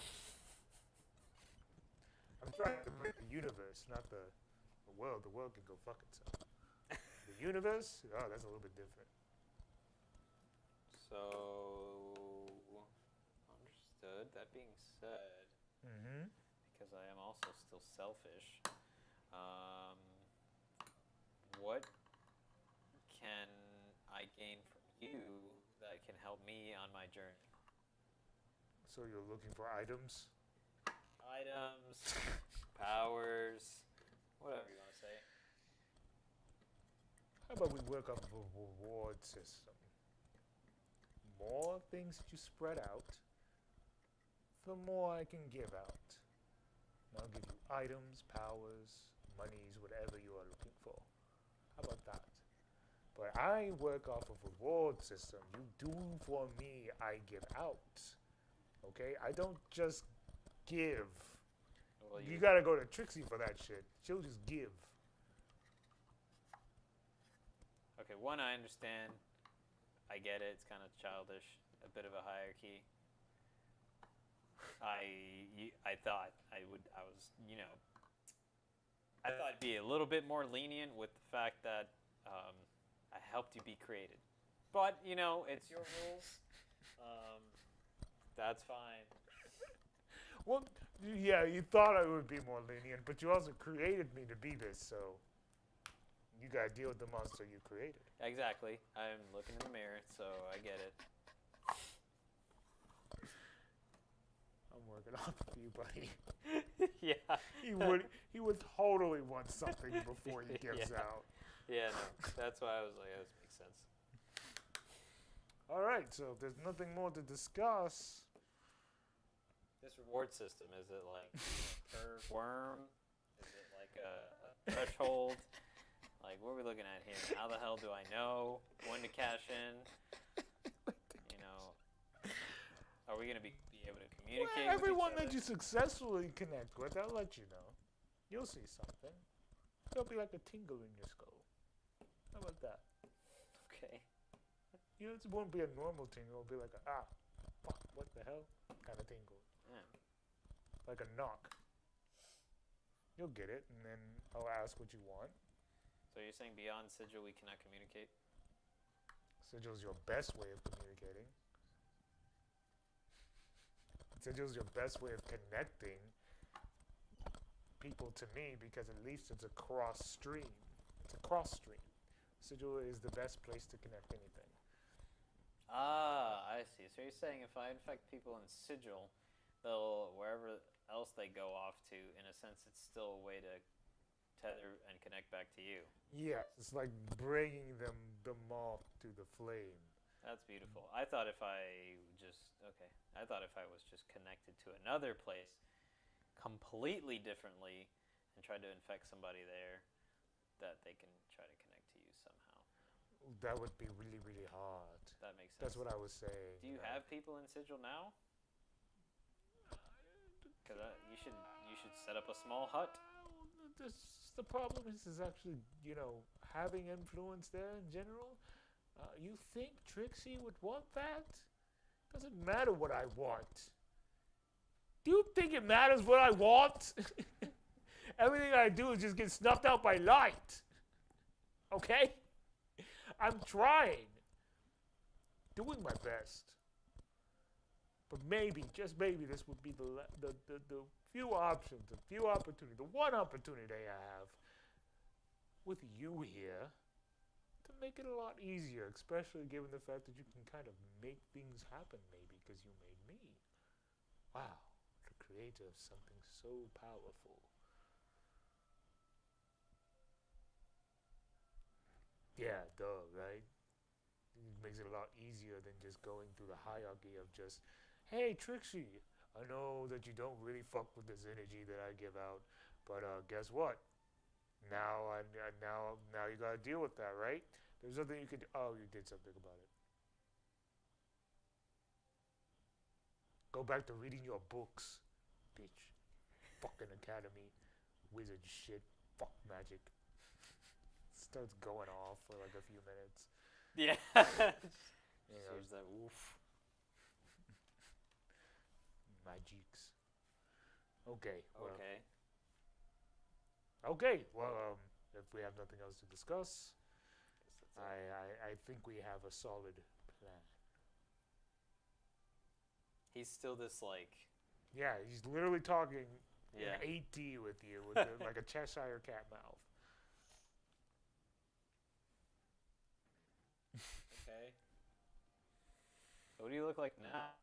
I'm trying to break the universe, not the world. The world can go fuck itself. The universe? Oh, that's a little bit different. So, understood. That being said, because I am also still selfish, what can I gain from you that can help me on my journey? So you're looking for items? Items, powers, whatever you want to say. How about we work off of a reward system? More things that you spread out, the more I can give out. And I'll give you items, powers, monies, whatever you are looking for. How about that? But I work off of a reward system. You do for me, I give out. Okay? I don't just give. Well, You gotta go to Trixie for that shit. She'll just give. Okay, one, I understand. I get it. It's kind of childish. A bit of a hierarchy. I thought I thought I'd be a little bit more lenient with the fact that I helped you be created. But, it's your rules. That's fine. Well, yeah, you thought I would be more lenient, but you also created me to be this, so you gotta deal with the monster you created. Exactly. I'm looking in the mirror, so I get it. I'm working off of you, buddy. Yeah. He would totally want something before he gives out. Yeah, no. That's why I was like, this makes sense. All right, so if there's nothing more to discuss. This reward system, is it like per worm? Is it like a threshold? Like, what are we looking at here? How the hell do I know when to cash in? Are we going to be able to communicate Well, everyone with each other? that you successfully connect with, I'll let you know. You'll see something. There'll be like a tingle in your skull. How about that? Okay. It won't be a normal tingle. It'll be like a, fuck, what the hell kind of tingle. Yeah. Like a knock. You'll get it, and then I'll ask what you want. So you're saying beyond sigil we cannot communicate? Sigil's your best way of communicating. Sigil's your best way of connecting people to me because at least it's a cross stream. It's a cross stream. Sigil is the best place to connect anything. Ah, I see. So you're saying if I infect people in sigil, they'll, wherever else they go off to, in a sense, it's still a way to tether and connect back to you. Yes, it's like bringing the moth to the flame. That's beautiful. I thought if I was just connected to another place completely differently and tried to infect somebody there, that they can try to connect to you somehow. That would be really, really hard. That makes sense. That's what I was saying. Do you have people in sigil now? Because you should set up a small hut. The problem is actually, having influence there in general. You think Trixie would want that? Doesn't matter what I want. Do you think it matters what I want? Everything I do is just get snuffed out by light. Okay? I'm trying. Doing my best. But maybe, just maybe, this would be the few options, the few opportunity, the one opportunity I have with you here to make it a lot easier, especially given the fact that you can kind of make things happen maybe because you made me. Wow, the creator of something so powerful. Yeah, duh, right? It makes it a lot easier than just going through the hierarchy of just, hey, Trixie, I know that you don't really fuck with this energy that I give out, but guess what? Now you gotta deal with that, right? There's nothing you could. Oh, you did something about it. Go back to reading your books, bitch. Fucking academy, wizard shit. Fuck magic. Starts going off for like a few minutes. Yeah. There's that oof. Magics. Okay. Well, okay. Well, if we have nothing else to discuss, I think we have a solid plan. He's still this like. Yeah, he's literally talking in 8D with you with like a Cheshire cat mouth. Okay. What do you look like now?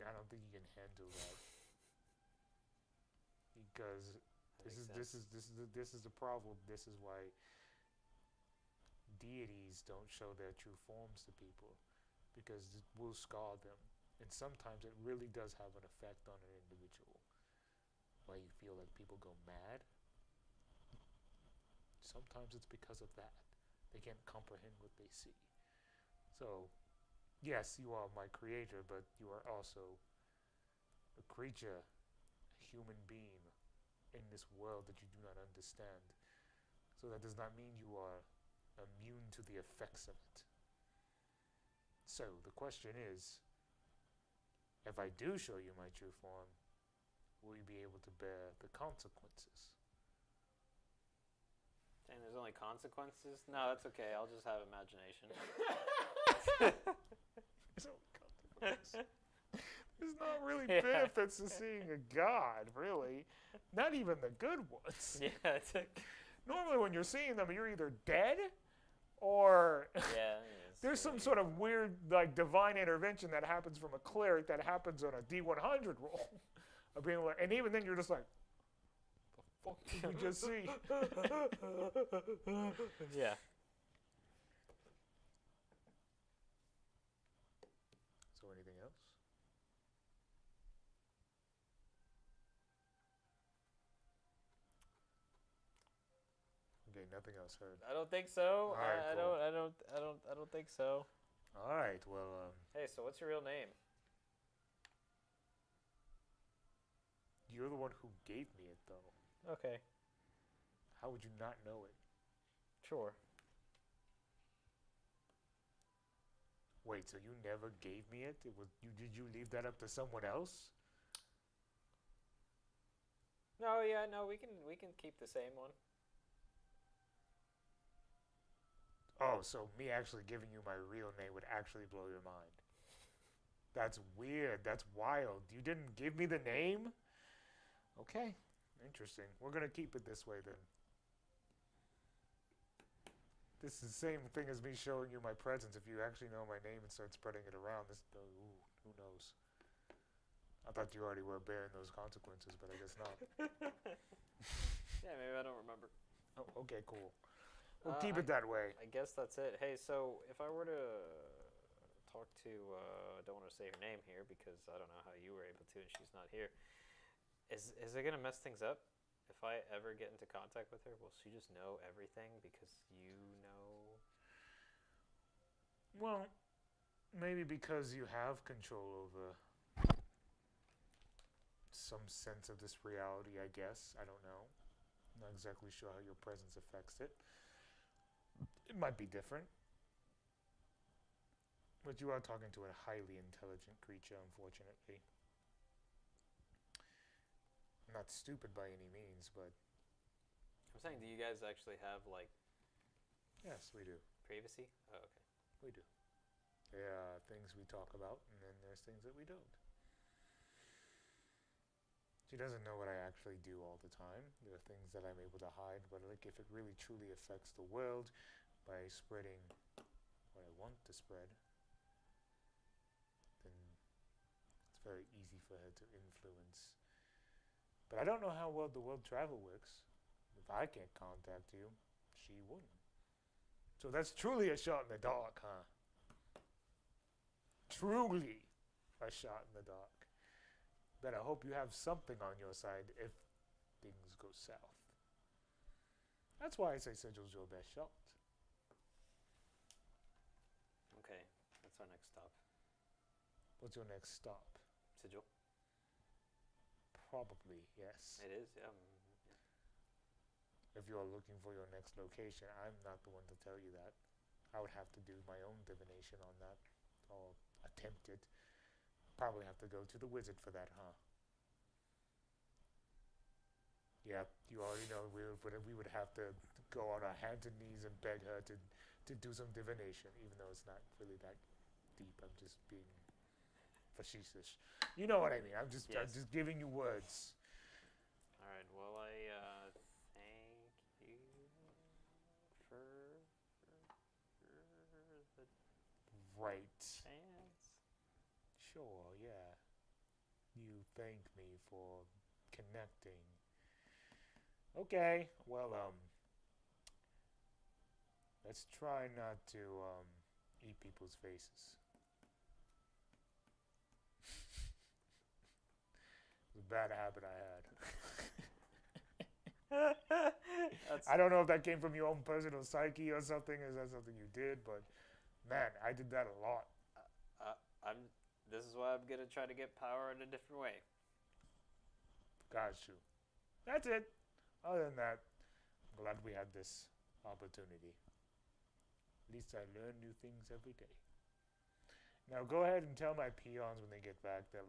I don't think you can handle that because this is the problem. This is why deities don't show their true forms to people, because it will scar them, and sometimes it really does have an effect on an individual. Why you feel like people go mad? Sometimes it's because of that. They can't comprehend what they see. So, yes, you are my creator, but you are also a creature, a human being in this world that you do not understand. So that does not mean you are immune to the effects of it. So the question is, if I do show you my true form, will you be able to bear the consequences? And there's only consequences? No, that's okay. I'll just have imagination. There's only consequences. There's not really benefits to seeing a god, really. Not even the good ones. Yeah, it's normally when you're seeing them, you're either dead or there's some sort of weird like divine intervention that happens from a cleric that happens on a D100 roll. Of being like, and even then you're just like, the fuck did we just see? Yeah. So anything else? Okay, nothing else heard. I don't think so. All right, I don't think so. All right, well. Hey, so what's your real name? You're the one who gave me it, though. Okay. How would you not know it? Sure. Wait, so you never gave me it? It was you? Did you leave that up to someone else? No, yeah, no, we can keep the same one. Oh, so me actually giving you my real name would actually blow your mind. That's weird. That's wild. You didn't give me the name? Okay. Interesting. We're going to keep it this way then. This is the same thing as me showing you my presence. If you actually know my name and start spreading it around, ooh, who knows? I thought you already were bearing those consequences, but I guess not. Yeah, maybe I don't remember. Oh, okay, cool. We'll keep it that way. I guess that's it. Hey, so if I were to talk to, I don't want to say her name here because I don't know how you were able to and she's not here. Is it going to mess things up? If I ever get into contact with her, will she just know everything because you know? Well, maybe because you have control over some sense of this reality, I guess. I don't know. I'm not exactly sure how your presence affects it. It might be different. But you are talking to a highly intelligent creature, unfortunately. Not stupid by any means, but... I'm saying, do you guys actually have, like... Yes, we do. Privacy? Oh, okay. We do. There are things we talk about, and then there's things that we don't. She doesn't know what I actually do all the time. There are things that I'm able to hide, but like if it really truly affects the world by spreading what I want to spread, then it's very easy for her to influence. But I don't know how well the world travel works. If I can't contact you, she wouldn't. So that's truly a shot in the dark, huh? Truly a shot in the dark. But I hope you have something on your side if things go south. That's why I say Sigil's your best shot. Okay, that's our next stop. What's your next stop? Sigil? Probably, yes. It is, yeah. If you're looking for your next location, I'm not the one to tell you that. I would have to do my own divination on that, or attempt it. Probably have to go to the wizard for that, huh? Yeah, you already know we would have to go on our hands and knees and beg her to do some divination, even though it's not really that deep. I'm just being facetious. You know what I mean? I'm just giving you words. All right. Well, I thank you for the Right. chance. Sure, yeah. You thank me for connecting. Okay, well, let's try not to, eat people's faces. It's a bad habit I had. I don't know if that came from your own personal psyche or something. Is that something you did? But, man, I did that a lot. This is why I'm gonna try to get power in a different way. Got you. That's it. Other than that, I'm glad we had this opportunity. At least I learn new things every day. Now go ahead and tell my peons when they get back that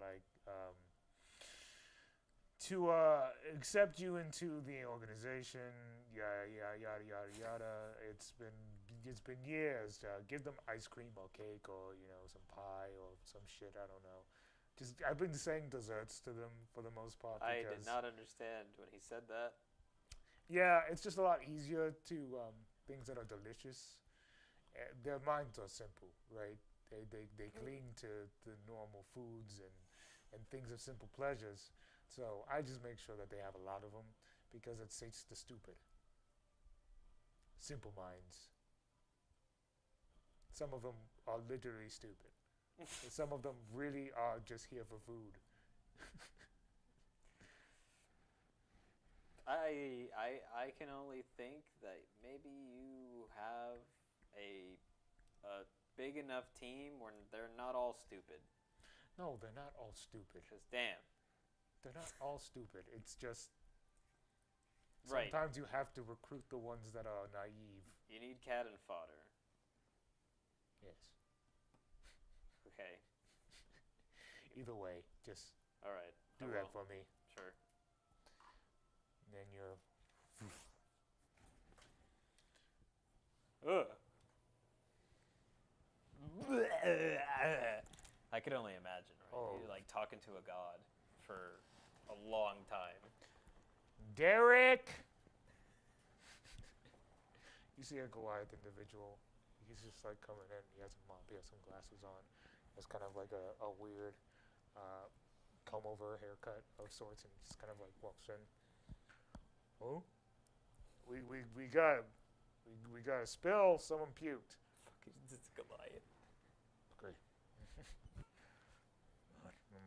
to accept you into the organization, yada yada yada yada yada. It's been years. Give them ice cream or cake or some pie or some shit. I don't know. Just I've been saying desserts to them for the most part. I did not understand when he said that. Yeah, it's just a lot easier to things that are delicious. Their minds are simple, right? They cling to the normal foods and things of simple pleasures. So I just make sure that they have a lot of them because it sates the stupid. Simple minds. Some of them are literally stupid. Some of them really are just here for food. I can only think that maybe you have a big enough team where they're not all stupid. No, they're not all stupid. Because damn. They're not all stupid. It's just right. Sometimes you have to recruit the ones that are naive. You need cannon fodder. Yes. Okay. Either way, just All right. do that for me. Sure. And then you're... Ugh. I could only imagine, right? Oh. You're like talking to a god for a long time. Derek! You see a Goliath individual. He's just like coming in. He has a mop. He has some glasses on. It's kind of like a weird comb over haircut of sorts, and just kind of like walks in. Oh, we got a spill. Someone puked. It's Goliath. Okay.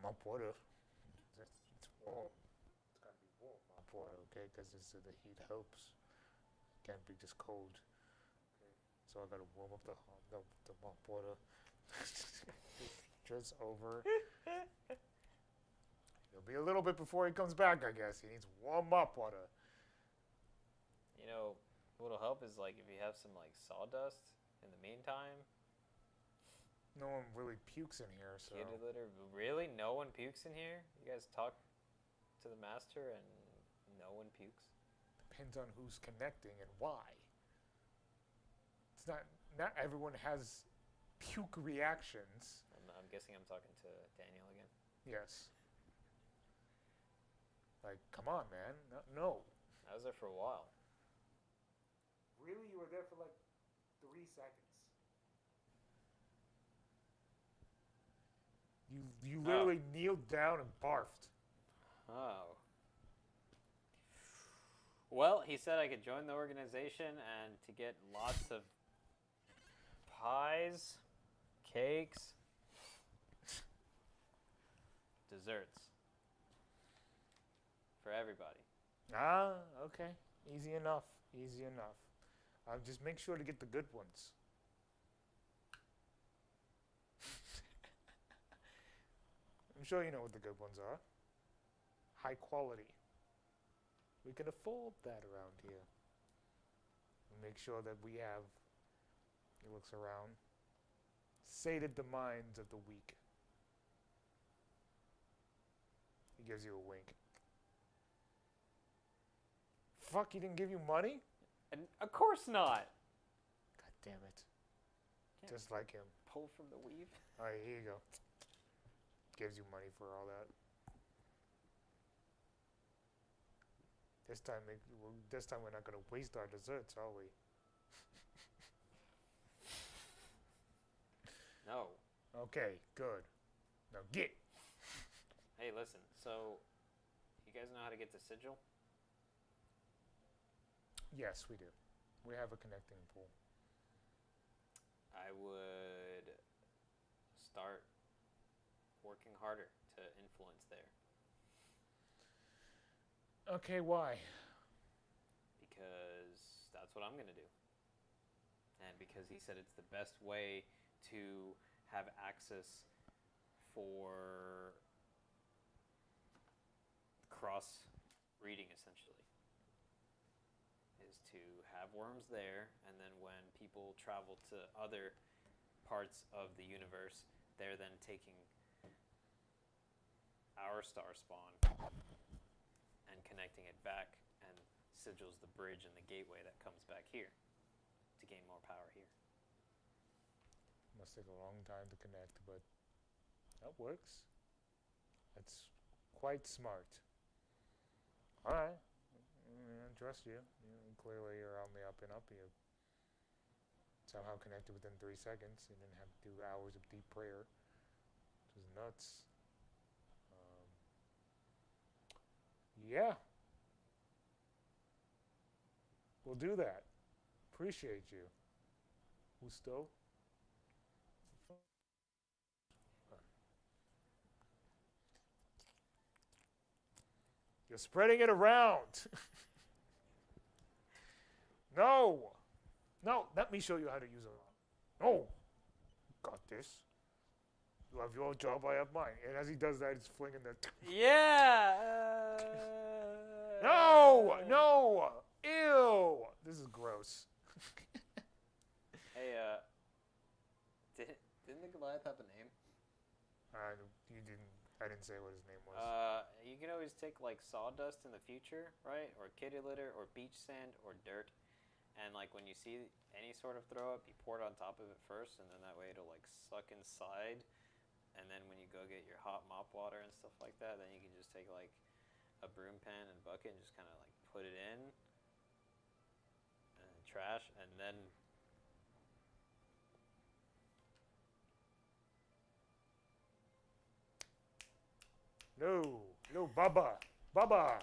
Mop water. It's warm. It's gotta be warm mop water, okay? Because the heat helps. Can't be just cold. Okay. So I gotta warm up the mop water. Just over. It'll be a little bit before he comes back, I guess. He needs warm mop water. You know, what'll help is like if you have some like sawdust in the meantime. No one really pukes in here, so. Kitty litter. Really? No one pukes in here? You guys talk to the master and no one pukes? Depends on who's connecting and why. It's not everyone has puke reactions. I'm guessing I'm talking to Daniel again. Yes. Like, come on, man. No. I was there for a while. Really? You were there for like 3 seconds. You literally kneeled down and barfed. Oh. Well, he said I could join the organization and to get lots of pies, cakes, desserts for everybody. Ah, okay. Easy enough. Easy enough. Just make sure to get the good ones. I'm sure you know what the good ones are. High quality. We can afford that around here. Make sure that we have, he looks around, sated the minds of the weak. He gives you a wink. Fuck, he didn't give you money? And of course not. God damn it. Can't Just like him. pull from the weave. Alright, here you go. Gives you money for all that. This time we're not gonna waste our desserts, are we? No. Okay, good. Now get. Hey, listen. So, you guys know how to get to Sigil? Yes, we do. We have a connecting pool. I would start working harder to influence there. Okay, why? Because that's what I'm going to do. And because he said it's the best way to have access for cross-reading, essentially. Is to have worms there, and then when people travel to other parts of the universe, they're then taking our star spawn and connecting it back, and Sigil's the bridge and the gateway that comes back here to gain more power here. Must take a long time to connect, but that works. That's quite smart. Alright. I trust you. Clearly you're on the up and up. You somehow connected within 3 seconds. You didn't have to do hours of deep prayer. Which is nuts. Yeah. We'll do that. Appreciate you. Justo. You're spreading it around. No. No, let me show you how to use it. No. Got this. You have your job, I have mine. And as he does that, he's flinging the... Yeah! No! No! Ew! This is gross. Hey, didn't the Goliath have a name? You didn't. I didn't say what his name was. You can always take like sawdust in the future, right? Or kitty litter, or beach sand, or dirt. And like when you see any sort of throw up, you pour it on top of it first, and then that way it'll like suck inside. And then when you go get your hot mop water and stuff like that, then you can just take like a broom pan and bucket and just kind of like put it in and trash, and then No, Baba, Baba,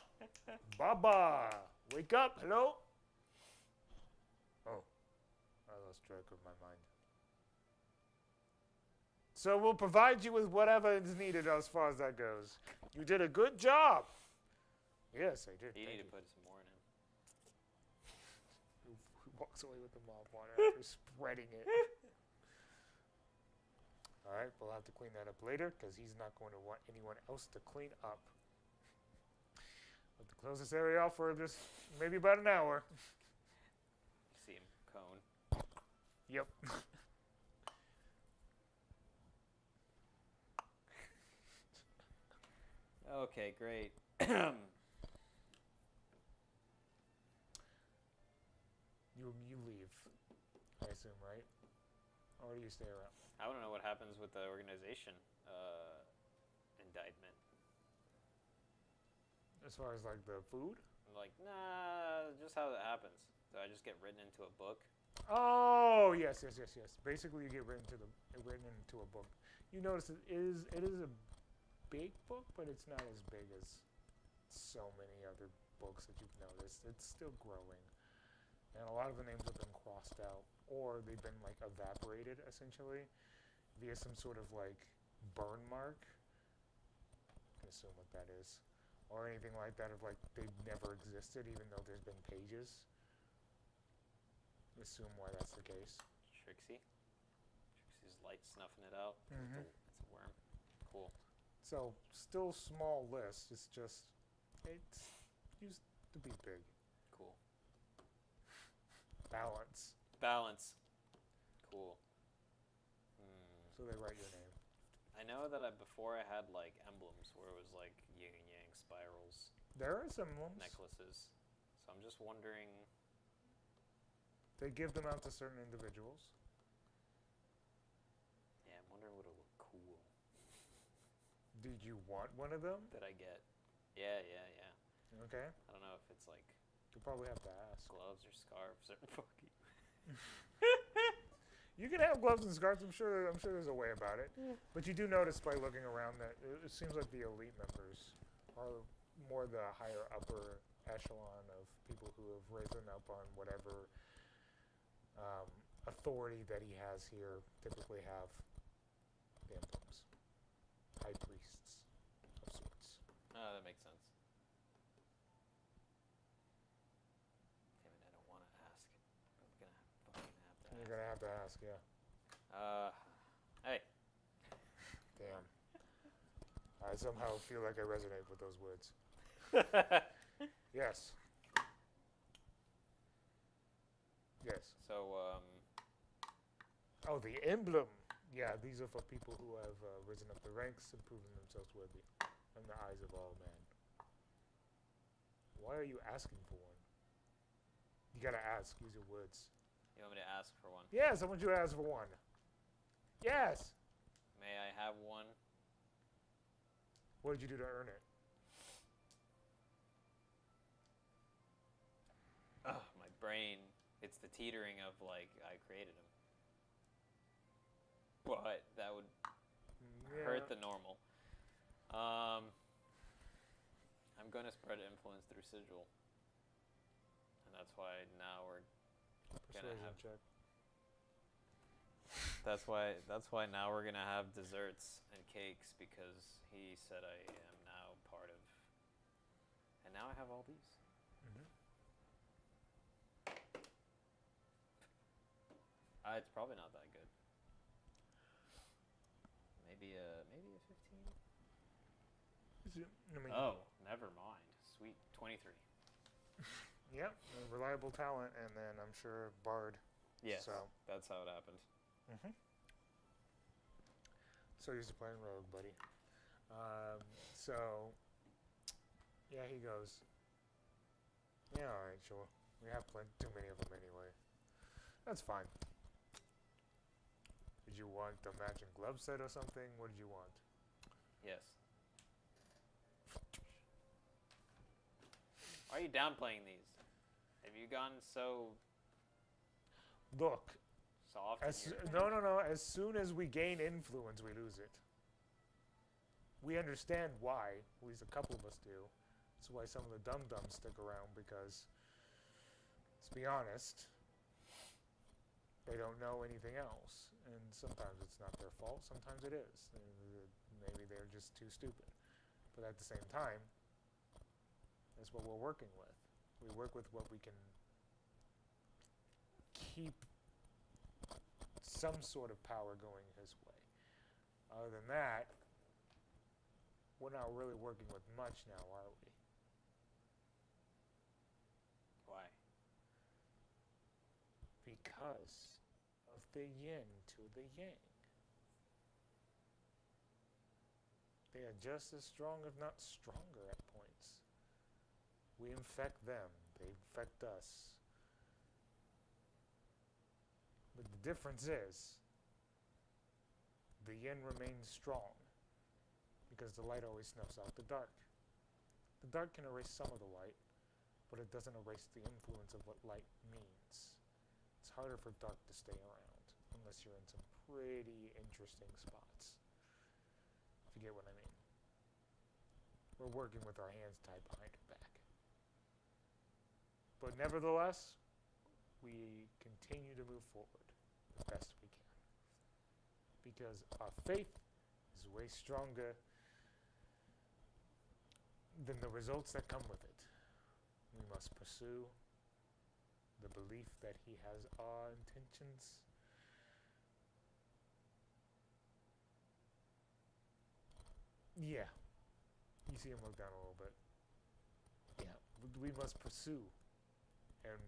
Baba, wake up! Hello. Oh, I lost track of my mind. So we'll provide you with whatever is needed as far as that goes. You did a good job. Yes, I did. you Thank need to put some more in him. He walks away with the mop water after spreading it. All right, we'll have to clean that up later because he's not going to want anyone else to clean up. We'll have to close this area off for just maybe about an hour. See him cone. Yep. Okay, great. You leave, I assume, right? Or do you stay around? I want to know what happens with the organization indictment. As far as like the food? I'm like, nah, just how that happens. Do I just get written into a book? Oh yes. Basically, you get written into a book. You notice it is a big book, but it's not as big as so many other books that you've noticed. It's still growing, and a lot of the names have been crossed out, or they've been like evaporated essentially via some sort of like burn mark. I can assume what that is, or anything like that of like they've never existed, even though there's been pages. Assume why that's the case. Trixie's light snuffing it out. Mhm. It's a worm. Cool. So still small list. It's just it used to be big. Cool. Balance. Balance. Cool. So they write your name. I know that before I had like emblems where it was like yin and yang spirals, There are some emblems. necklaces. So I'm just wondering. They give them out to certain individuals. Yeah, I'm wondering what would look cool. Did you want one of them? That I get. Yeah. Okay. I don't know if it's like You'll probably have to ask. gloves or scarves or fuck you. You can have gloves and scarves. I'm sure there's a way about it. But you do notice by looking around that it seems like the elite members are more the higher upper echelon of people who have risen up on whatever authority that he has here. Typically have the emblems, high priests of sorts. Oh, that makes sense. Damn it, I don't want to ask. I'm gonna fucking have to You're ask. gonna have to ask, yeah. Hey. Damn. I somehow feel like I resonate with those words. Yes. Yes. So, Oh, the emblem. Yeah, these are for people who have risen up the ranks and proven themselves worthy in the eyes of all men. Why are you asking for one? You gotta ask. Use your words. you want me to ask for one? Yes, I want you to ask for one. Yes. May I have one? What did you do to earn it? Ugh, my brain. It's the teetering of like I created him. But that would hurt the normal. I'm gonna spread influence through sigil, and that's why now we're gonna Persuasion have. check. That's why now we're gonna have desserts and cakes because he said I am now part of. And now I have all these. It's probably not that good. Maybe a 15. I mean, Oh, never mind. Sweet 23. Yep, a reliable talent, and then I'm sure Bard. Yes, So. that's how it happened. So used to playing Rogue, buddy. So, yeah, he goes, yeah, all right, sure. We have too many of them anyway. That's fine. Did you want the matching glove set or something? What did you want? Yes. Why are you downplaying these? Have you gone so Look. soft? No. As soon as we gain influence, we lose it. We understand why. At least a couple of us do. That's why some of the dum-dums stick around, because, let's be honest, they don't know anything else. And sometimes it's not their fault. Sometimes it is. Maybe they're just too stupid. But at the same time, that's what we're working with. We work with what we can keep some sort of power going his way. Other than that, we're not really working with much now, are we? Why? Because of the yin to the yang. They are just as strong, if not stronger, at points. We infect them, they infect us. But the difference is, the yin remains strong, because the light always snuffs out the dark. The dark can erase some of the light, but it doesn't erase the influence of what light means. It's harder for dark to stay around, unless you're in some pretty interesting spots. If you get what I mean. We're working with our hands tied behind our back. But nevertheless, we continue to move forward the best we can. Because our faith is way stronger than the results that come with it. We must pursue the belief that he has our intentions. Yeah. You see him look down a little bit. Yeah. We must pursue and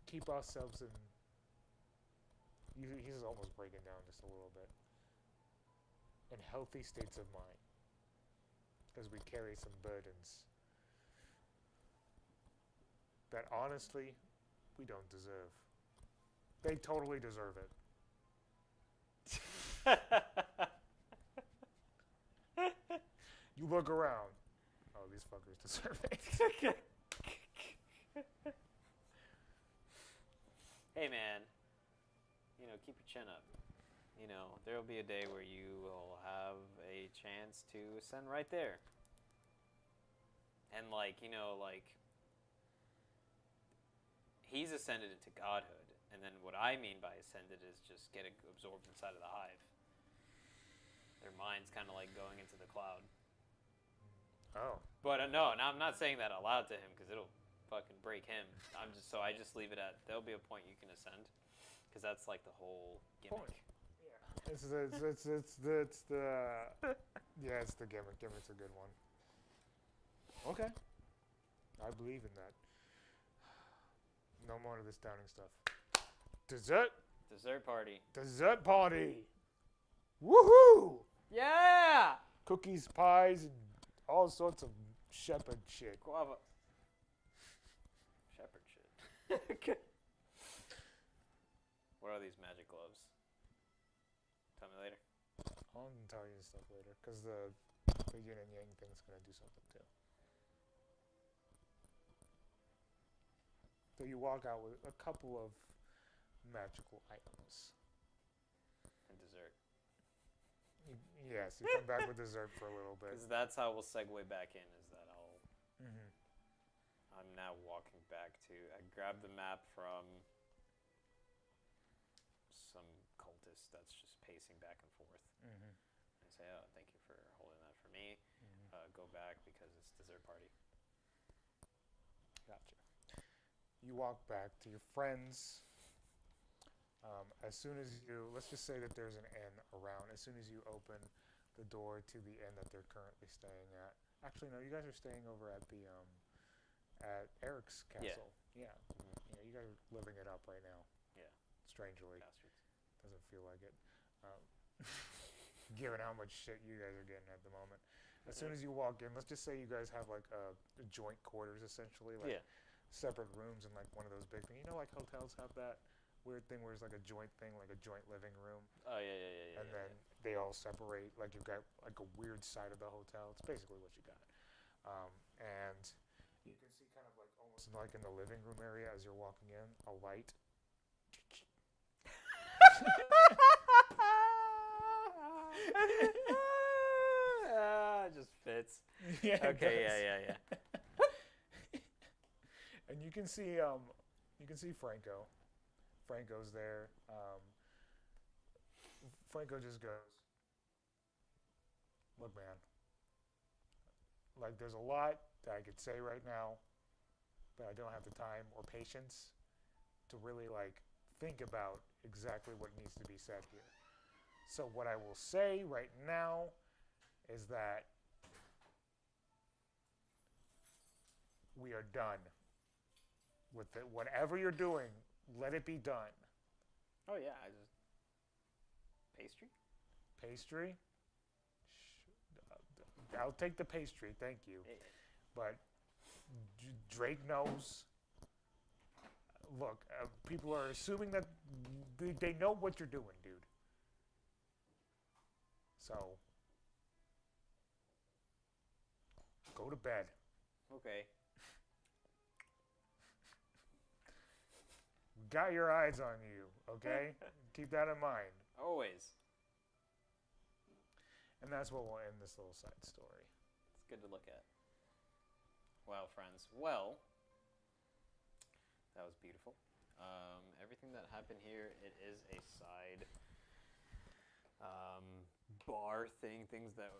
keep ourselves in... He's almost breaking down just a little bit. In healthy states of mind. Because we carry some burdens that honestly, we don't deserve. They totally deserve it. You look around. Oh, these fuckers deserve it. Hey man, keep your chin up. There'll be a day where you will have a chance to ascend right there. And he's ascended into godhood. And then what I mean by ascended is just get absorbed inside of the hive. Their mind's kind of like going into the cloud. Oh. But no, I'm not saying that aloud to him because it'll fucking break him. I just leave it at, there'll be a point you can ascend. Because that's like the whole gimmick. Point. Yeah. It's the yeah, it's the gimmick. Gimmick's a good one. Okay. I believe in that. No more of this downing stuff. Dessert. Dessert party. Dessert party. Woohoo! Yeah! Cookies, pies, and all sorts of shepherd shit. Guava. Shepherd shit. What are these magic gloves? Tell me later. I'll tell you stuff later, because the yin and yang thing's going to do something too. So you walk out with a couple of magical items. And dessert. Yes, you come back with dessert for a little bit. Because that's how we'll segue back in, is that Mm-hmm. I'm now walking back to, I grabbed the map from some cultist that's just pacing back and forth. Mm-hmm. I say, oh, thank you for holding that for me. Go back because it's dessert party. Gotcha. You walk back to your friends. As soon as you, let's just say that there's an inn around. As soon as you open the door to the inn that they're currently staying at. Actually, no, you guys are staying over at the at Eric's castle. Yeah. Yeah, you guys are living it up right now. Yeah. Strangely. Bastards. Doesn't feel like it. given how much shit you guys are getting at the moment. As soon as you walk in, let's just say you guys have like joint quarters essentially, like Yeah. separate rooms in like one of those big things. You know, like hotels have that weird thing where it's like a joint thing, like a joint living room, Oh yeah. and then they all separate. Like you've got like a weird side of the hotel. It's basically what you got, and you can see kind of like almost like in the living room area as you're walking in, a light. Just fits. Yeah. it Okay, does. yeah. And you can see Franco. Franco's there. Franco just goes, "Look, man. Like, there's a lot that I could say right now, but I don't have the time or patience to really like think about exactly what needs to be said here. So what I will say right now is that we are done with it. Whatever you're doing, let it be done. Oh yeah, I just pastry. Pastry? I'll take the pastry, thank you. Yeah. But Drake knows. Look, people are assuming that they know what you're doing, dude. So, go to bed. Okay. Got your eyes on you, okay? Keep that in mind. Always. And that's what we'll end this little side story. It's good to look at. Wow, friends. Well, that was beautiful. Everything that happened here, it is a side bar thing. Things that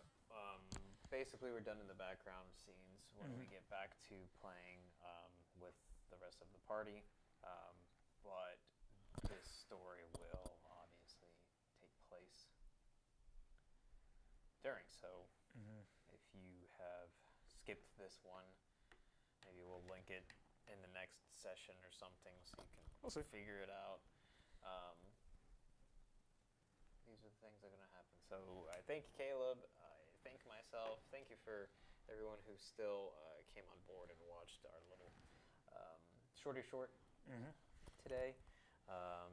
basically were done in the background scenes when we get back to playing with the rest of the party. But this story will obviously take place during. So if you have skipped this one, maybe we'll link it in the next session or something so you can figure it out. These are the things that are going to happen. So I thank Caleb. I thank myself. Thank you for everyone who still came on board and watched our little short today.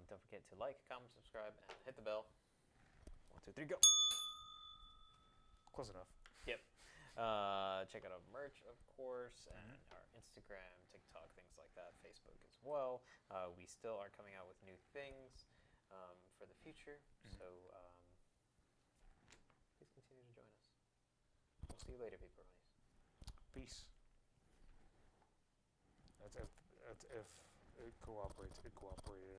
Don't forget to like, comment, subscribe, and hit the bell. 1, 2, 3, go. Close enough. Yep. Check out our merch, of course, and our Instagram, TikTok, things like that, Facebook as well. We still are coming out with new things for the future, so please continue to join us. We'll see you later, people. Peace. That's if it cooperates. It cooperated.